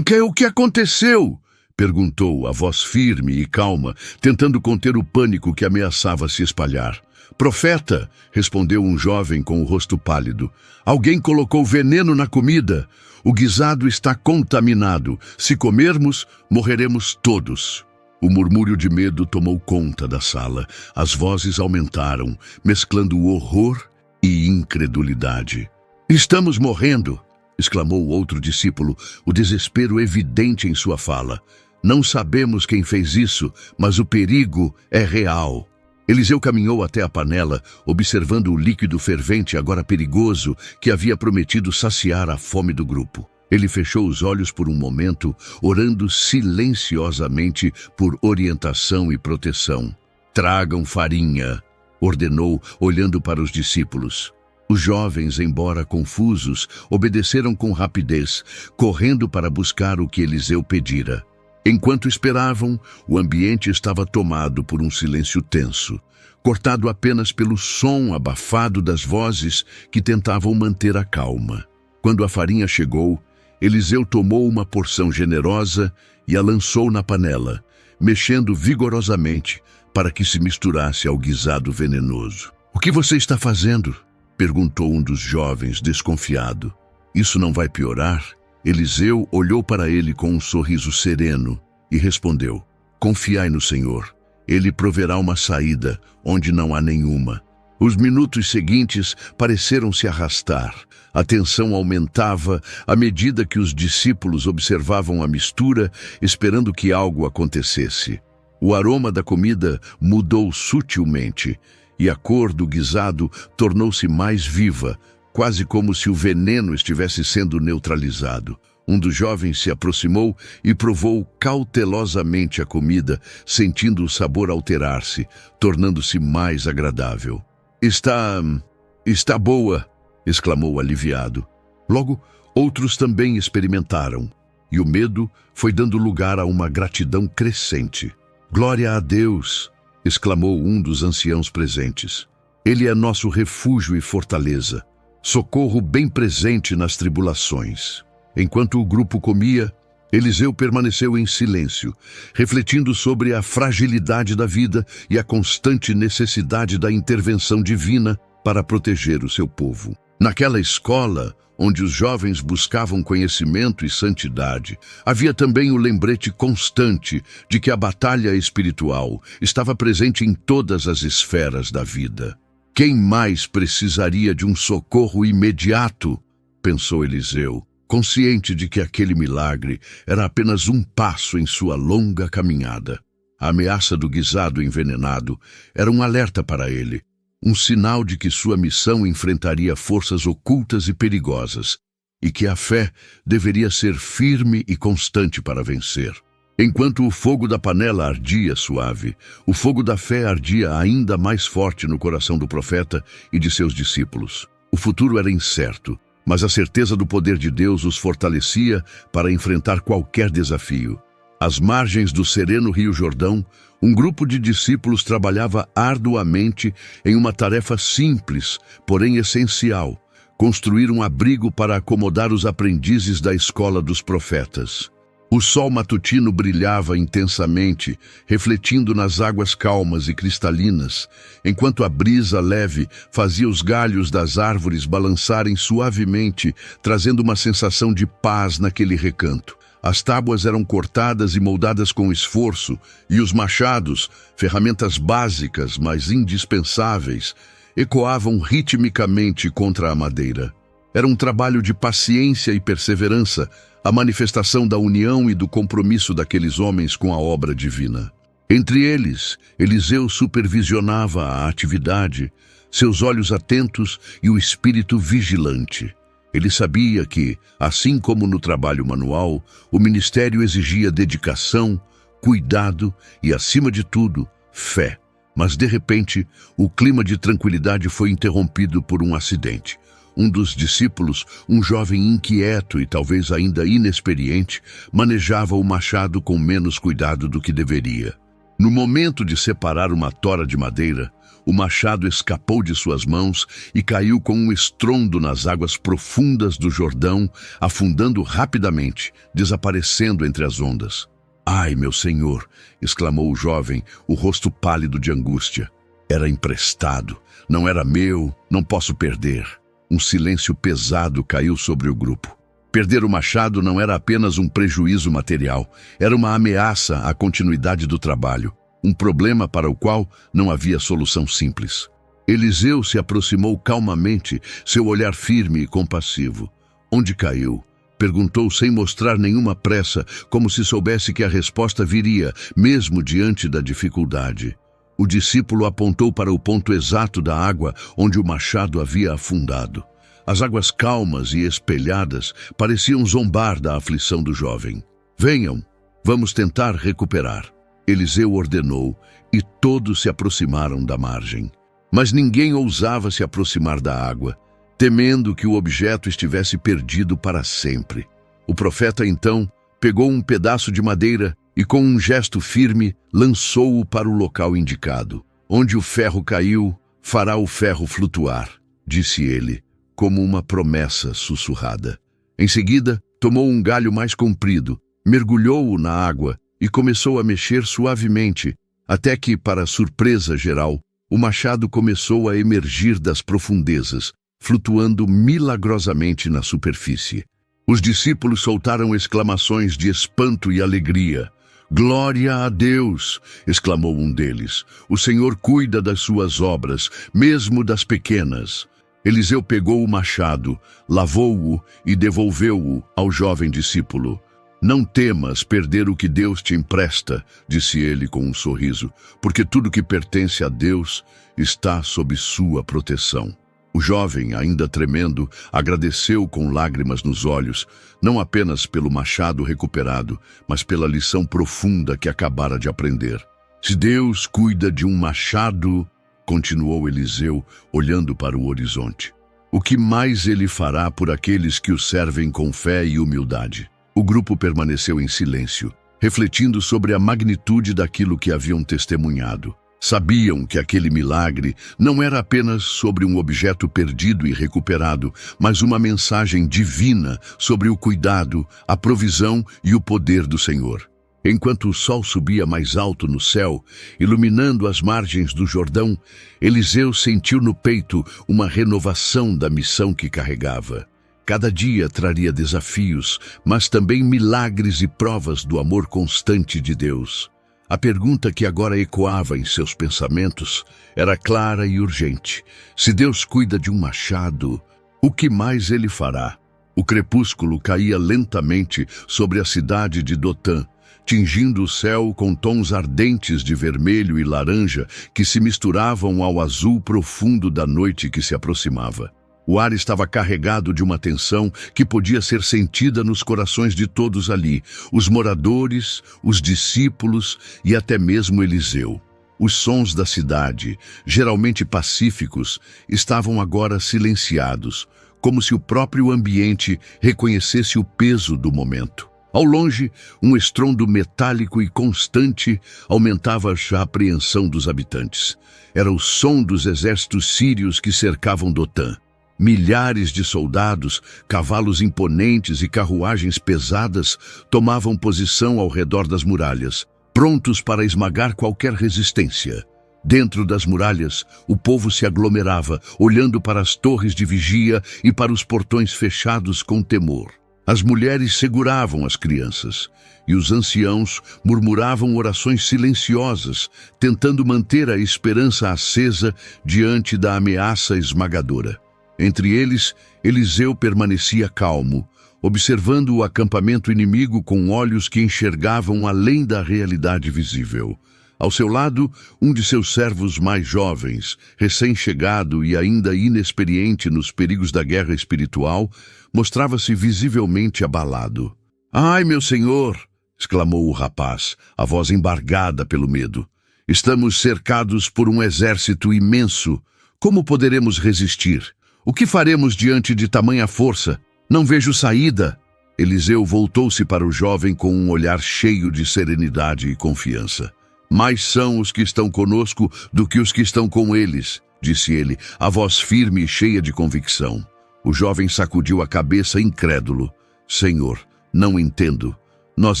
O que aconteceu?" perguntou, a voz firme e calma, tentando conter o pânico que ameaçava se espalhar. "Profeta", respondeu um jovem com o rosto pálido, "alguém colocou veneno na comida. O guisado está contaminado. Se comermos, morreremos todos." O murmúrio de medo tomou conta da sala. As vozes aumentaram, mesclando horror e incredulidade. "Estamos morrendo. exclamou o outro discípulo, o desespero evidente em sua fala. Não sabemos quem fez isso, mas o perigo é real. Eliseu caminhou até a panela, observando o líquido fervente, agora perigoso, que havia prometido saciar a fome do grupo. Ele fechou os olhos por um momento, orando silenciosamente por orientação e proteção. Tragam farinha, ordenou, olhando para os discípulos. Os jovens, embora confusos, obedeceram com rapidez, correndo para buscar o que Eliseu pedira. Enquanto esperavam, o ambiente estava tomado por um silêncio tenso, cortado apenas pelo som abafado das vozes que tentavam manter a calma. Quando a farinha chegou, Eliseu tomou uma porção generosa e a lançou na panela, mexendo vigorosamente para que se misturasse ao guisado venenoso. "O que você está fazendo?" perguntou um dos jovens, desconfiado. "Isso não vai piorar?" Eliseu olhou para ele com um sorriso sereno e respondeu: "Confiai no Senhor. Ele proverá uma saída onde não há nenhuma." Os minutos seguintes pareceram se arrastar. A tensão aumentava à medida que os discípulos observavam a mistura, esperando que algo acontecesse. O aroma da comida mudou sutilmente e a cor do guisado tornou-se mais viva, quase como se o veneno estivesse sendo neutralizado. Um dos jovens se aproximou e provou cautelosamente a comida, sentindo o sabor alterar-se, tornando-se mais agradável. Está boa!" exclamou aliviado. Logo, outros também experimentaram, e o medo foi dando lugar a uma gratidão crescente. "Glória a Deus!" exclamou um dos anciãos presentes. "Ele é nosso refúgio e fortaleza, socorro bem presente nas tribulações." Enquanto o grupo comia, Eliseu permaneceu em silêncio, refletindo sobre a fragilidade da vida e a constante necessidade da intervenção divina para proteger o seu povo. Naquela escola, onde os jovens buscavam conhecimento e santidade, havia também o lembrete constante de que a batalha espiritual estava presente em todas as esferas da vida. Quem mais precisaria de um socorro imediato? Pensou Eliseu, consciente de que aquele milagre era apenas um passo em sua longa caminhada. A ameaça do guisado envenenado era um alerta para ele, um sinal de que sua missão enfrentaria forças ocultas e perigosas, e que a fé deveria ser firme e constante para vencer. Enquanto o fogo da panela ardia suave, o fogo da fé ardia ainda mais forte no coração do profeta e de seus discípulos. O futuro era incerto, mas a certeza do poder de Deus os fortalecia para enfrentar qualquer desafio. Às margens do sereno Rio Jordão, um grupo de discípulos trabalhava arduamente em uma tarefa simples, porém essencial: construir um abrigo para acomodar os aprendizes da escola dos profetas. O sol matutino brilhava intensamente, refletindo nas águas calmas e cristalinas, enquanto a brisa leve fazia os galhos das árvores balançarem suavemente, trazendo uma sensação de paz naquele recanto. As tábuas eram cortadas e moldadas com esforço, e os machados, ferramentas básicas, mas indispensáveis, ecoavam ritmicamente contra a madeira. Era um trabalho de paciência e perseverança, a manifestação da união e do compromisso daqueles homens com a obra divina. Entre eles, Eliseu supervisionava a atividade, seus olhos atentos e o espírito vigilante. Ele sabia que, assim como no trabalho manual, o ministério exigia dedicação, cuidado e, acima de tudo, fé. Mas, de repente, o clima de tranquilidade foi interrompido por um acidente. Um dos discípulos, um jovem inquieto e talvez ainda inexperiente, manejava o machado com menos cuidado do que deveria. No momento de separar uma tora de madeira, o machado escapou de suas mãos e caiu com um estrondo nas águas profundas do Jordão, afundando rapidamente, desaparecendo entre as ondas. "Ai, meu senhor!" exclamou o jovem, o rosto pálido de angústia. "Era emprestado, não era meu, não posso perder." Um silêncio pesado caiu sobre o grupo. Perder o machado não era apenas um prejuízo material, era uma ameaça à continuidade do trabalho, um problema para o qual não havia solução simples. Eliseu se aproximou calmamente, seu olhar firme e compassivo. Onde caiu? Perguntou sem mostrar nenhuma pressa, como se soubesse que a resposta viria, mesmo diante da dificuldade. O discípulo apontou para o ponto exato da água onde o machado havia afundado. As águas calmas e espelhadas pareciam zombar da aflição do jovem. Venham, vamos tentar recuperar. Eliseu ordenou, e todos se aproximaram da margem. Mas ninguém ousava se aproximar da água, temendo que o objeto estivesse perdido para sempre. O profeta, então, pegou um pedaço de madeira e, com um gesto firme, lançou-o para o local indicado. Onde o ferro caiu, fará o ferro flutuar, disse ele, como uma promessa sussurrada. Em seguida, tomou um galho mais comprido, mergulhou-o na água e começou a mexer suavemente, até que, para surpresa geral, o machado começou a emergir das profundezas, flutuando milagrosamente na superfície. Os discípulos soltaram exclamações de espanto e alegria. «Glória a Deus!» exclamou um deles. «O Senhor cuida das suas obras, mesmo das pequenas». Eliseu pegou o machado, lavou-o e devolveu-o ao jovem discípulo. «Não temas perder o que Deus te empresta», disse ele com um sorriso, «porque tudo que pertence a Deus está sob sua proteção». O jovem, ainda tremendo, agradeceu com lágrimas nos olhos, não apenas pelo machado recuperado, mas pela lição profunda que acabara de aprender. «Se Deus cuida de um machado», continuou Eliseu, olhando para o horizonte, «o que mais ele fará por aqueles que o servem com fé e humildade?» O grupo permaneceu em silêncio, refletindo sobre a magnitude daquilo que haviam testemunhado. Sabiam que aquele milagre não era apenas sobre um objeto perdido e recuperado, mas uma mensagem divina sobre o cuidado, a provisão e o poder do Senhor. Enquanto o sol subia mais alto no céu, iluminando as margens do Jordão, Eliseu sentiu no peito uma renovação da missão que carregava. Cada dia traria desafios, mas também milagres e provas do amor constante de Deus. A pergunta que agora ecoava em seus pensamentos era clara e urgente. Se Deus cuida de um machado, o que mais ele fará? O crepúsculo caía lentamente sobre a cidade de Dotã, tingindo o céu com tons ardentes de vermelho e laranja que se misturavam ao azul profundo da noite que se aproximava. O ar estava carregado de uma tensão que podia ser sentida nos corações de todos ali, os moradores, os discípulos e até mesmo Eliseu. Os sons da cidade, geralmente pacíficos, estavam agora silenciados, como se o próprio ambiente reconhecesse o peso do momento. Ao longe, um estrondo metálico e constante aumentava a apreensão dos habitantes. Era o som dos exércitos sírios que cercavam Dotã. Milhares de soldados, cavalos imponentes e carruagens pesadas tomavam posição ao redor das muralhas, prontos para esmagar qualquer resistência. Dentro das muralhas, o povo se aglomerava, olhando para as torres de vigia e para os portões fechados com temor. As mulheres seguravam as crianças, e os anciãos murmuravam orações silenciosas, tentando manter a esperança acesa diante da ameaça esmagadora. Entre eles, Eliseu permanecia calmo, observando o acampamento inimigo com olhos que enxergavam além da realidade visível. Ao seu lado, um de seus servos mais jovens, recém-chegado e ainda inexperiente nos perigos da guerra espiritual, mostrava-se visivelmente abalado. «Ai, meu senhor!» exclamou o rapaz, a voz embargada pelo medo. «Estamos cercados por um exército imenso. Como poderemos resistir? O que faremos diante de tamanha força? Não vejo saída!» Eliseu voltou-se para o jovem com um olhar cheio de serenidade e confiança. «Mais são os que estão conosco do que os que estão com eles», disse ele, a voz firme e cheia de convicção. O jovem sacudiu a cabeça incrédulo. «Senhor, não entendo. Nós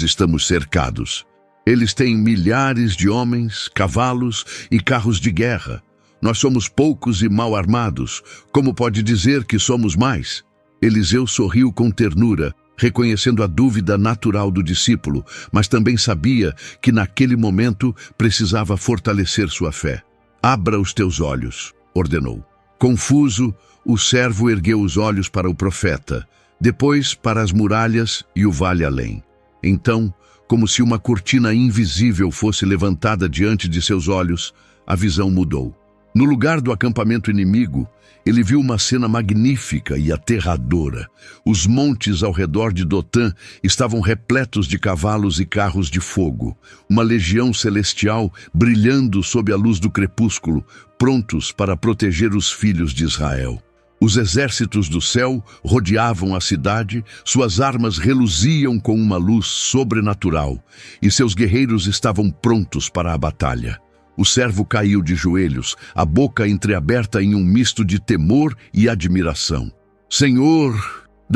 estamos cercados. Eles têm milhares de homens, cavalos e carros de guerra. Nós somos poucos e mal armados. Como pode dizer que somos mais?» Eliseu sorriu com ternura, reconhecendo a dúvida natural do discípulo, mas também sabia que naquele momento precisava fortalecer sua fé. «Abra os teus olhos», ordenou. Confuso, o servo ergueu os olhos para o profeta. depois para as muralhas e o vale além. Então, como se uma cortina invisível fosse levantada diante de seus olhos, a visão mudou. No lugar do acampamento inimigo, ele viu uma cena magnífica e aterradora. Os montes ao redor de Dotã estavam repletos de cavalos e carros de fogo, uma legião celestial brilhando sob a luz do crepúsculo, prontos para proteger os filhos de Israel. Os exércitos do céu rodeavam a cidade, suas armas reluziam com uma luz sobrenatural, e seus guerreiros estavam prontos para a batalha. O servo caiu de joelhos, a boca entreaberta em um misto de temor e admiração. Senhor,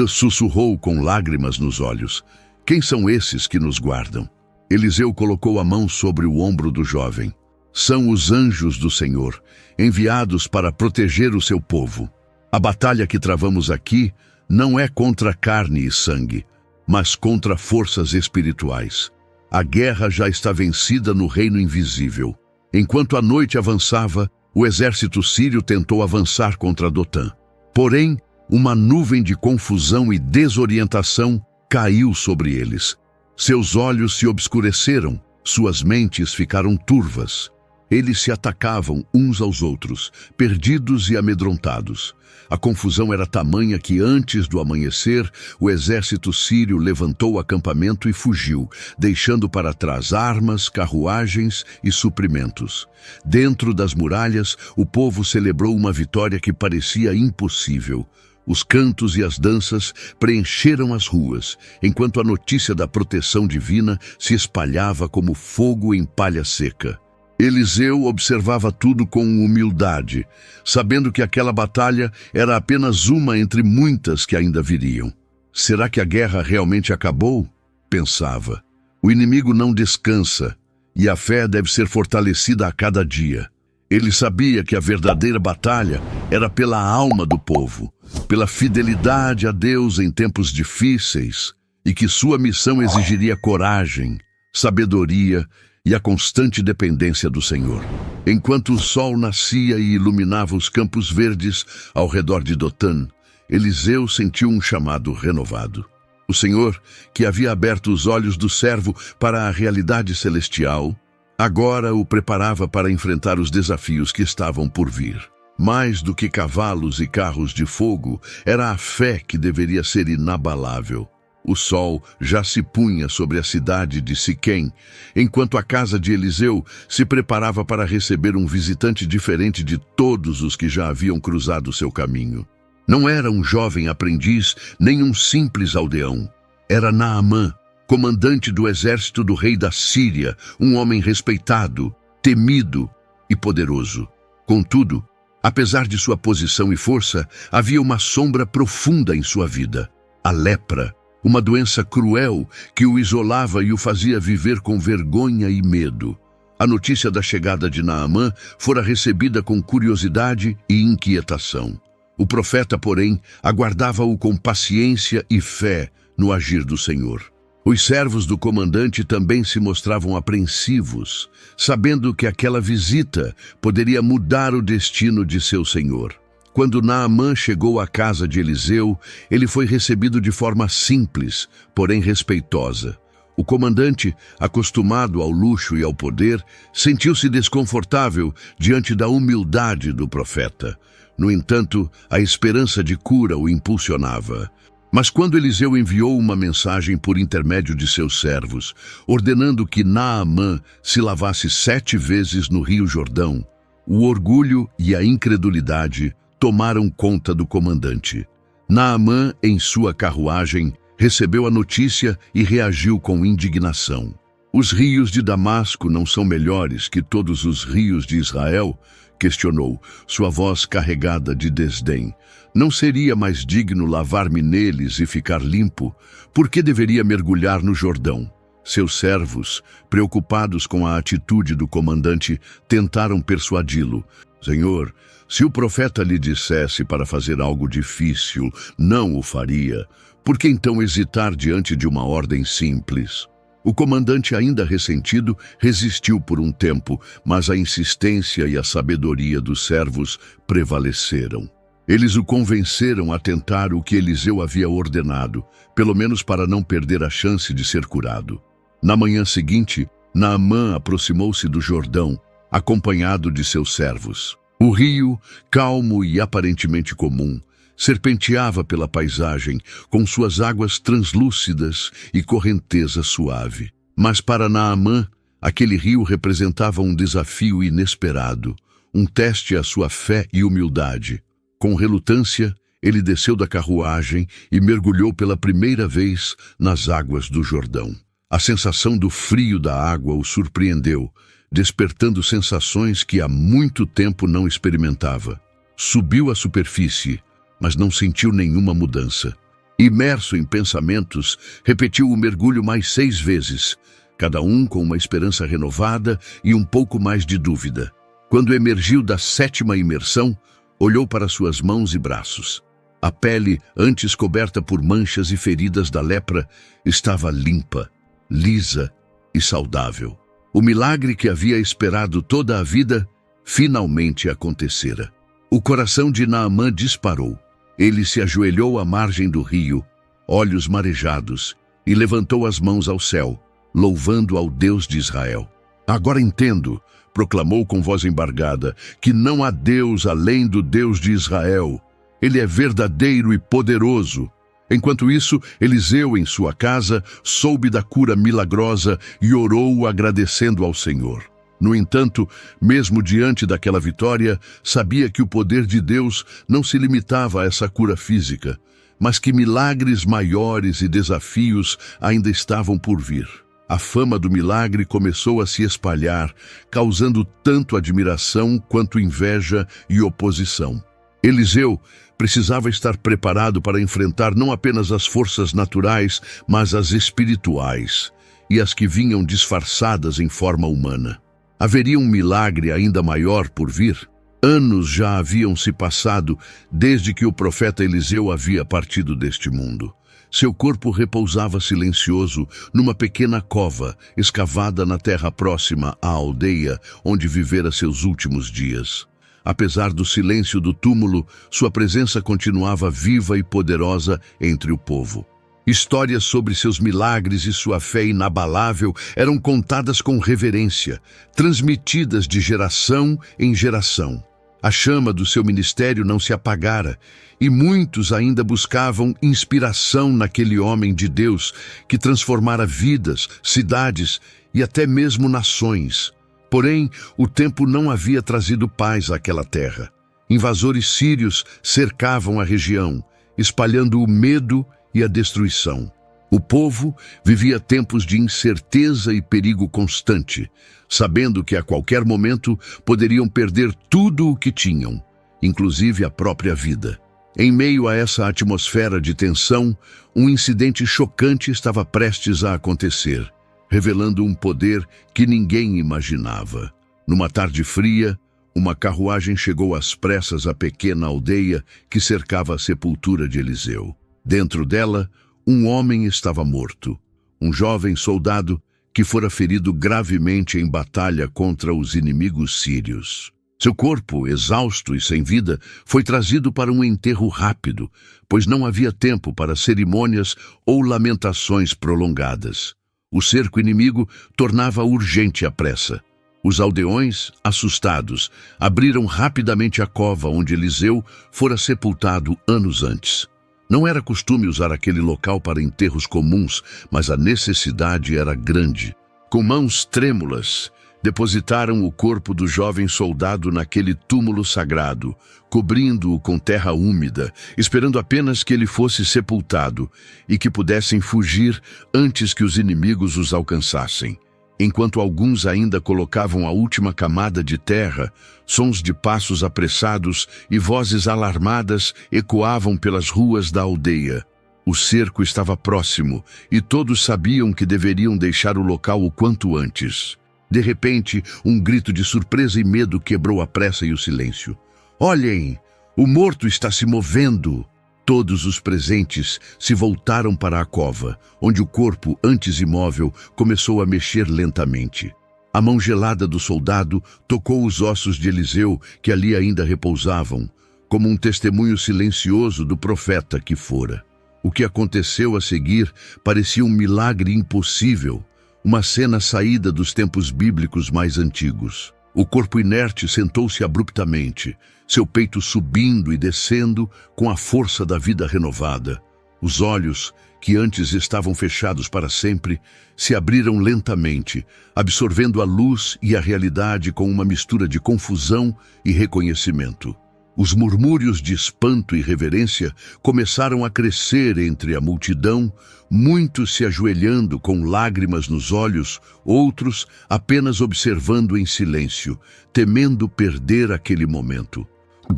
sussurrou com lágrimas nos olhos, quem são esses que nos guardam? Eliseu colocou a mão sobre o ombro do jovem. São os anjos do Senhor, enviados para proteger o seu povo. A batalha que travamos aqui não é contra carne e sangue, mas contra forças espirituais. A guerra já está vencida no reino invisível. Enquanto a noite avançava, o exército sírio tentou avançar contra Dotã. Porém, uma nuvem de confusão e desorientação caiu sobre eles. Seus olhos se obscureceram, suas mentes ficaram turvas. Eles se atacavam uns aos outros, perdidos e amedrontados. A confusão era tamanha que, antes do amanhecer, o exército sírio levantou o acampamento e fugiu, deixando para trás armas, carruagens e suprimentos. Dentro das muralhas, o povo celebrou uma vitória que parecia impossível. Os cantos e as danças preencheram as ruas, enquanto a notícia da proteção divina se espalhava como fogo em palha seca. Eliseu observava tudo com humildade, sabendo que aquela batalha era apenas uma entre muitas que ainda viriam. Será que a guerra realmente acabou? Pensava. O inimigo não descansa, e a fé deve ser fortalecida a cada dia. Ele sabia que a verdadeira batalha era pela alma do povo, pela fidelidade a Deus em tempos difíceis, e que sua missão exigiria coragem, sabedoria e a constante dependência do Senhor. Enquanto o sol nascia e iluminava os campos verdes ao redor de Dotã, Eliseu sentiu um chamado renovado. O Senhor, que havia aberto os olhos do servo para a realidade celestial, agora o preparava para enfrentar os desafios que estavam por vir. Mais do que cavalos e carros de fogo, era a fé que deveria ser inabalável. O sol já se punha sobre a cidade de Siquém, enquanto a casa de Eliseu se preparava para receber um visitante diferente de todos os que já haviam cruzado seu caminho. Não era um jovem aprendiz, nem um simples aldeão. Era Naamã, comandante do exército do rei da Síria, um homem respeitado, temido e poderoso. Contudo, apesar de sua posição e força, havia uma sombra profunda em sua vida: a lepra. Uma doença cruel que o isolava e o fazia viver com vergonha e medo. A notícia da chegada de Naamã fora recebida com curiosidade e inquietação. O profeta, porém, aguardava-o com paciência e fé no agir do Senhor. Os servos do comandante também se mostravam apreensivos, sabendo que aquela visita poderia mudar o destino de seu senhor. Quando Naamã chegou à casa de Eliseu, ele foi recebido de forma simples, porém respeitosa. O comandante, acostumado ao luxo e ao poder, sentiu-se desconfortável diante da humildade do profeta. No entanto, a esperança de cura o impulsionava. Mas quando Eliseu enviou uma mensagem por intermédio de seus servos, ordenando que Naamã se lavasse 7 vezes no Rio Jordão, o orgulho e a incredulidade tomaram conta do comandante. Naamã, em sua carruagem, recebeu a notícia e reagiu com indignação. Os rios de Damasco não são melhores que todos os rios de Israel? Questionou, sua voz carregada de desdém. Não seria mais digno lavar-me neles e ficar limpo? Por que deveria mergulhar no Jordão? Seus servos, preocupados com a atitude do comandante, tentaram persuadi-lo. Senhor, se o profeta lhe dissesse para fazer algo difícil, não o faria. Por que então hesitar diante de uma ordem simples? O comandante, ainda ressentido, resistiu por um tempo, mas a insistência e a sabedoria dos servos prevaleceram. Eles o convenceram a tentar o que Eliseu havia ordenado, pelo menos para não perder a chance de ser curado. Na manhã seguinte, Naamã aproximou-se do Jordão, acompanhado de seus servos. O rio, calmo e aparentemente comum, serpenteava pela paisagem, com suas águas translúcidas e correnteza suave. Mas para Naamã, aquele rio representava um desafio inesperado, um teste à sua fé e humildade. Com relutância, ele desceu da carruagem e mergulhou pela primeira vez nas águas do Jordão. A sensação do frio da água o surpreendeu, despertando sensações que há muito tempo não experimentava. Subiu à superfície, mas não sentiu nenhuma mudança. Imerso em pensamentos, repetiu o mergulho mais 6 vezes, cada um com uma esperança renovada e um pouco mais de dúvida. Quando emergiu da 7ª imersão, olhou para suas mãos e braços. A pele, antes coberta por manchas e feridas da lepra, estava limpa, lisa e saudável. O milagre que havia esperado toda a vida finalmente acontecera. O coração de Naamã disparou. Ele se ajoelhou à margem do rio, olhos marejados, e levantou as mãos ao céu, louvando ao Deus de Israel. Agora entendo, proclamou com voz embargada, que não há Deus além do Deus de Israel. Ele é verdadeiro e poderoso. Enquanto isso, Eliseu, em sua casa, soube da cura milagrosa e orou agradecendo ao Senhor. No entanto, mesmo diante daquela vitória, sabia que o poder de Deus não se limitava a essa cura física, mas que milagres maiores e desafios ainda estavam por vir. A fama do milagre começou a se espalhar, causando tanto admiração quanto inveja e oposição. Eliseu precisava estar preparado para enfrentar não apenas as forças naturais, mas as espirituais, e as que vinham disfarçadas em forma humana. Haveria um milagre ainda maior por vir? Anos já haviam se passado desde que o profeta Eliseu havia partido deste mundo. Seu corpo repousava silencioso numa pequena cova escavada na terra próxima à aldeia onde vivera seus últimos dias. Apesar do silêncio do túmulo, sua presença continuava viva e poderosa entre o povo. Histórias sobre seus milagres e sua fé inabalável eram contadas com reverência, transmitidas de geração em geração. A chama do seu ministério não se apagara, e muitos ainda buscavam inspiração naquele homem de Deus que transformara vidas, cidades e até mesmo nações. Porém, o tempo não havia trazido paz àquela terra. Invasores sírios cercavam a região, espalhando o medo e a destruição. O povo vivia tempos de incerteza e perigo constante, sabendo que a qualquer momento poderiam perder tudo o que tinham, inclusive a própria vida. Em meio a essa atmosfera de tensão, um incidente chocante estava prestes a acontecer, revelando um poder que ninguém imaginava. Numa tarde fria, uma carruagem chegou às pressas à pequena aldeia que cercava a sepultura de Eliseu. Dentro dela, um homem estava morto, um jovem soldado que fora ferido gravemente em batalha contra os inimigos sírios. Seu corpo, exausto e sem vida, foi trazido para um enterro rápido, pois não havia tempo para cerimônias ou lamentações prolongadas. O cerco inimigo tornava urgente a pressa. Os aldeões, assustados, abriram rapidamente a cova onde Eliseu fora sepultado anos antes. Não era costume usar aquele local para enterros comuns, mas a necessidade era grande. Com mãos trêmulas, depositaram o corpo do jovem soldado naquele túmulo sagrado, cobrindo-o com terra úmida, esperando apenas que ele fosse sepultado e que pudessem fugir antes que os inimigos os alcançassem. Enquanto alguns ainda colocavam a última camada de terra, sons de passos apressados e vozes alarmadas ecoavam pelas ruas da aldeia. O cerco estava próximo e todos sabiam que deveriam deixar o local o quanto antes. De repente, um grito de surpresa e medo quebrou a pressa e o silêncio. "Olhem! O morto está se movendo!" Todos os presentes se voltaram para a cova, onde o corpo, antes imóvel, começou a mexer lentamente. A mão gelada do soldado tocou os ossos de Eliseu, que ali ainda repousavam. como um testemunho silencioso do profeta que fora. O que aconteceu a seguir parecia um milagre impossível, uma cena saída dos tempos bíblicos mais antigos. O corpo inerte sentou-se abruptamente, seu peito subindo e descendo com a força da vida renovada. Os olhos, que antes estavam fechados para sempre, se abriram lentamente, absorvendo a luz e a realidade com uma mistura de confusão e reconhecimento. Os murmúrios de espanto e reverência começaram a crescer entre a multidão, muitos se ajoelhando com lágrimas nos olhos, outros apenas observando em silêncio, temendo perder aquele momento.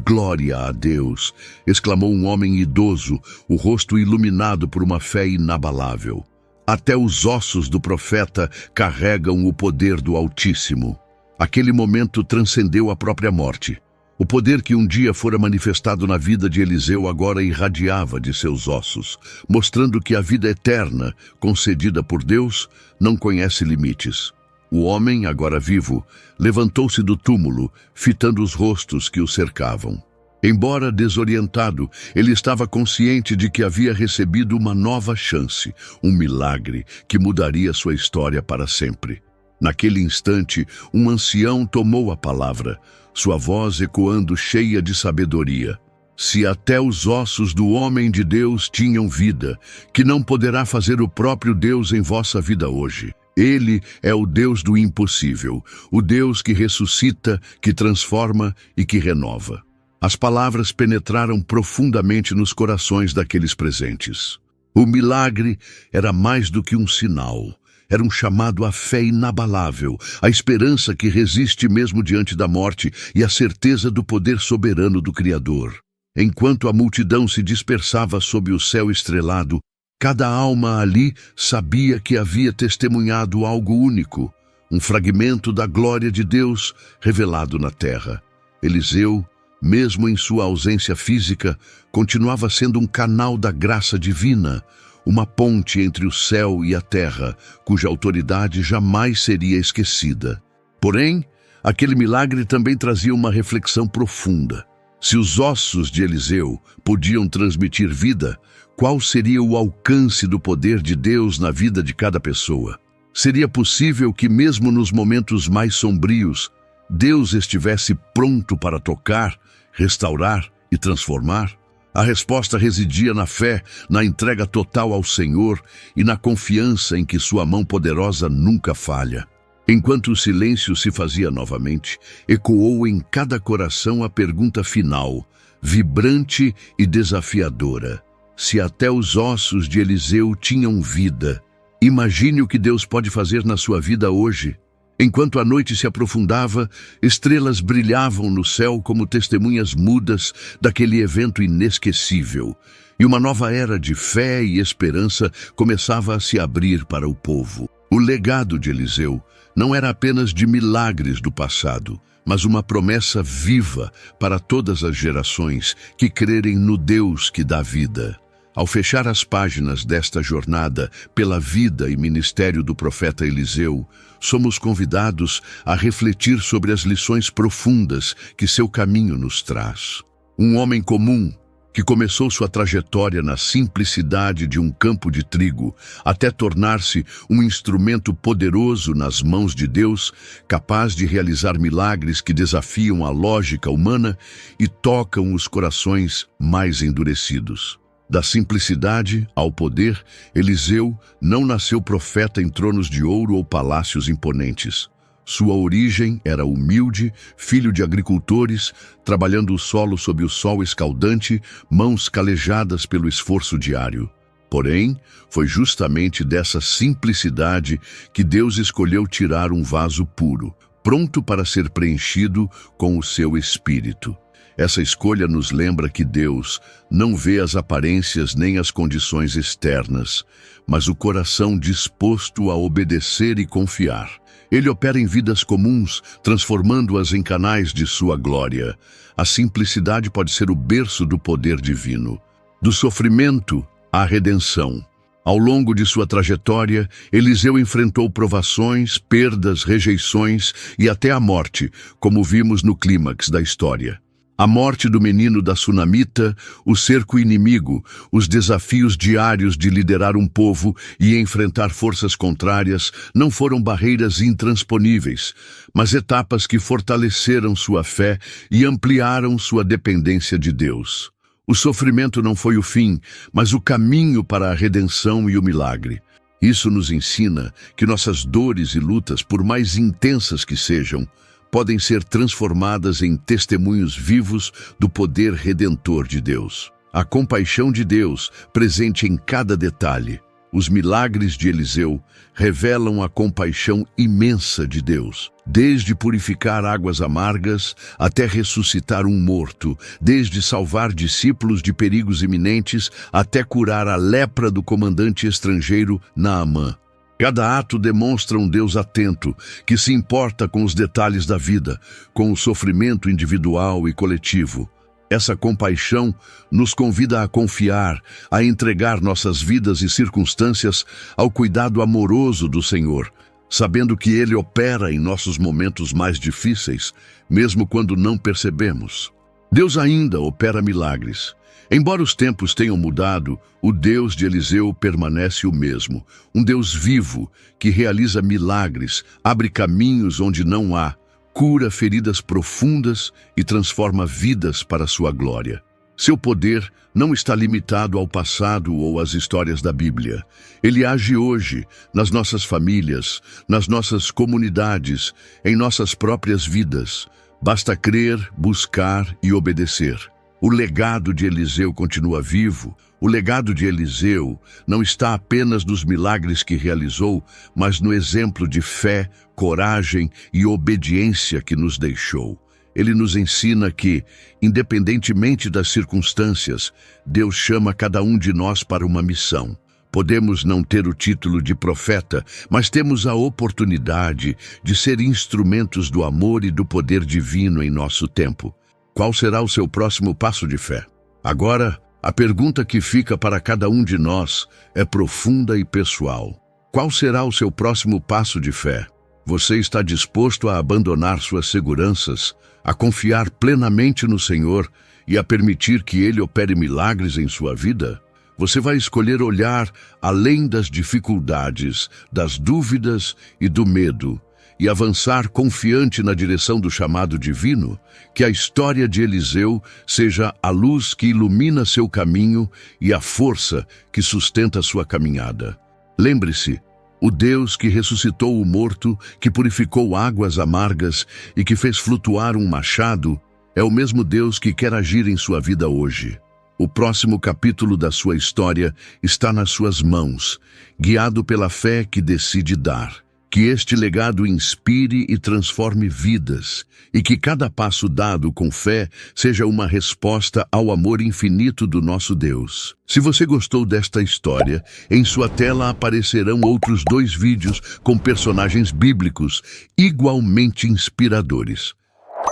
"Glória a Deus!", exclamou um homem idoso, o rosto iluminado por uma fé inabalável. "Até os ossos do profeta carregam o poder do Altíssimo." Aquele momento transcendeu a própria morte. O poder que um dia fora manifestado na vida de Eliseu agora irradiava de seus ossos, mostrando que a vida eterna, concedida por Deus, não conhece limites. O homem, agora vivo, levantou-se do túmulo, fitando os rostos que o cercavam. Embora desorientado, ele estava consciente de que havia recebido uma nova chance, um milagre que mudaria sua história para sempre. Naquele instante, um ancião tomou a palavra, sua voz ecoando cheia de sabedoria. "Se até os ossos do homem de Deus tinham vida, que não poderá fazer o próprio Deus em vossa vida hoje? Ele é o Deus do impossível, o Deus que ressuscita, que transforma e que renova." As palavras penetraram profundamente nos corações daqueles presentes. O milagre era mais do que um sinal. Era um chamado à fé inabalável, à esperança que resiste mesmo diante da morte e à certeza do poder soberano do Criador. Enquanto a multidão se dispersava sob o céu estrelado, cada alma ali sabia que havia testemunhado algo único, um fragmento da glória de Deus revelado na terra. Eliseu, mesmo em sua ausência física, continuava sendo um canal da graça divina, uma ponte entre o céu e a terra, cuja autoridade jamais seria esquecida. Porém, aquele milagre também trazia uma reflexão profunda. Se os ossos de Eliseu podiam transmitir vida, qual seria o alcance do poder de Deus na vida de cada pessoa? Seria possível que, mesmo nos momentos mais sombrios, Deus estivesse pronto para tocar, restaurar e transformar? A resposta residia na fé, na entrega total ao Senhor e na confiança em que sua mão poderosa nunca falha. Enquanto o silêncio se fazia novamente, ecoou em cada coração a pergunta final, vibrante e desafiadora: se até os ossos de Eliseu tinham vida, imagine o que Deus pode fazer na sua vida hoje. Enquanto a noite se aprofundava, estrelas brilhavam no céu como testemunhas mudas daquele evento inesquecível, e uma nova era de fé e esperança começava a se abrir para o povo. O legado de Eliseu não era apenas de milagres do passado, mas uma promessa viva para todas as gerações que crerem no Deus que dá vida. Ao fechar as páginas desta jornada pela vida e ministério do profeta Eliseu, somos convidados a refletir sobre as lições profundas que seu caminho nos traz. Um homem comum, que começou sua trajetória na simplicidade de um campo de trigo, até tornar-se um instrumento poderoso nas mãos de Deus, capaz de realizar milagres que desafiam a lógica humana e tocam os corações mais endurecidos. Da simplicidade ao poder, Eliseu não nasceu profeta em tronos de ouro ou palácios imponentes. Sua origem era humilde, filho de agricultores, trabalhando o solo sob o sol escaldante, mãos calejadas pelo esforço diário. Porém, foi justamente dessa simplicidade que Deus escolheu tirar um vaso puro, pronto para ser preenchido com o seu Espírito. Essa escolha nos lembra que Deus não vê as aparências nem as condições externas, mas o coração disposto a obedecer e confiar. Ele opera em vidas comuns, transformando-as em canais de sua glória. A simplicidade pode ser o berço do poder divino. Do sofrimento à redenção. Ao longo de sua trajetória, Eliseu enfrentou provações, perdas, rejeições e até a morte, como vimos no clímax da história. A morte do menino da Sunamita, o cerco inimigo, os desafios diários de liderar um povo e enfrentar forças contrárias não foram barreiras intransponíveis, mas etapas que fortaleceram sua fé e ampliaram sua dependência de Deus. O sofrimento não foi o fim, mas o caminho para a redenção e o milagre. Isso nos ensina que nossas dores e lutas, por mais intensas que sejam, podem ser transformadas em testemunhos vivos do poder redentor de Deus. A compaixão de Deus, presente em cada detalhe. Os milagres de Eliseu revelam a compaixão imensa de Deus, desde purificar águas amargas até ressuscitar um morto, desde salvar discípulos de perigos iminentes até curar a lepra do comandante estrangeiro Naamã. Cada ato demonstra um Deus atento, que se importa com os detalhes da vida, com o sofrimento individual e coletivo. Essa compaixão nos convida a confiar, a entregar nossas vidas e circunstâncias ao cuidado amoroso do Senhor, sabendo que Ele opera em nossos momentos mais difíceis, mesmo quando não percebemos. Deus ainda opera milagres. Embora os tempos tenham mudado, o Deus de Eliseu permanece o mesmo, um Deus vivo que realiza milagres, abre caminhos onde não há, cura feridas profundas e transforma vidas para a sua glória. Seu poder não está limitado ao passado ou às histórias da Bíblia. Ele age hoje, nas nossas famílias, nas nossas comunidades, em nossas próprias vidas. Basta crer, buscar e obedecer. O legado de Eliseu continua vivo. O legado de Eliseu não está apenas nos milagres que realizou, mas no exemplo de fé, coragem e obediência que nos deixou. Ele nos ensina que, independentemente das circunstâncias, Deus chama cada um de nós para uma missão. Podemos não ter o título de profeta, mas temos a oportunidade de ser instrumentos do amor e do poder divino em nosso tempo. Qual será o seu próximo passo de fé? Agora, a pergunta que fica para cada um de nós é profunda e pessoal. Qual será o seu próximo passo de fé? Você está disposto a abandonar suas seguranças, a confiar plenamente no Senhor e a permitir que Ele opere milagres em sua vida? Você vai escolher olhar além das dificuldades, das dúvidas e do medo, e avançar confiante na direção do chamado divino? Que a história de Eliseu seja a luz que ilumina seu caminho e a força que sustenta sua caminhada. Lembre-se, o Deus que ressuscitou o morto, que purificou águas amargas e que fez flutuar um machado, é o mesmo Deus que quer agir em sua vida hoje. O próximo capítulo da sua história está nas suas mãos, guiado pela fé que decide dar. Que este legado inspire e transforme vidas, e que cada passo dado com fé seja uma resposta ao amor infinito do nosso Deus. Se você gostou desta história, em sua tela aparecerão outros 2 vídeos com personagens bíblicos igualmente inspiradores.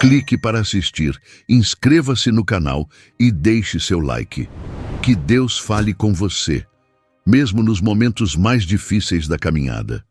Clique para assistir, inscreva-se no canal e deixe seu like. Que Deus fale com você, mesmo nos momentos mais difíceis da caminhada.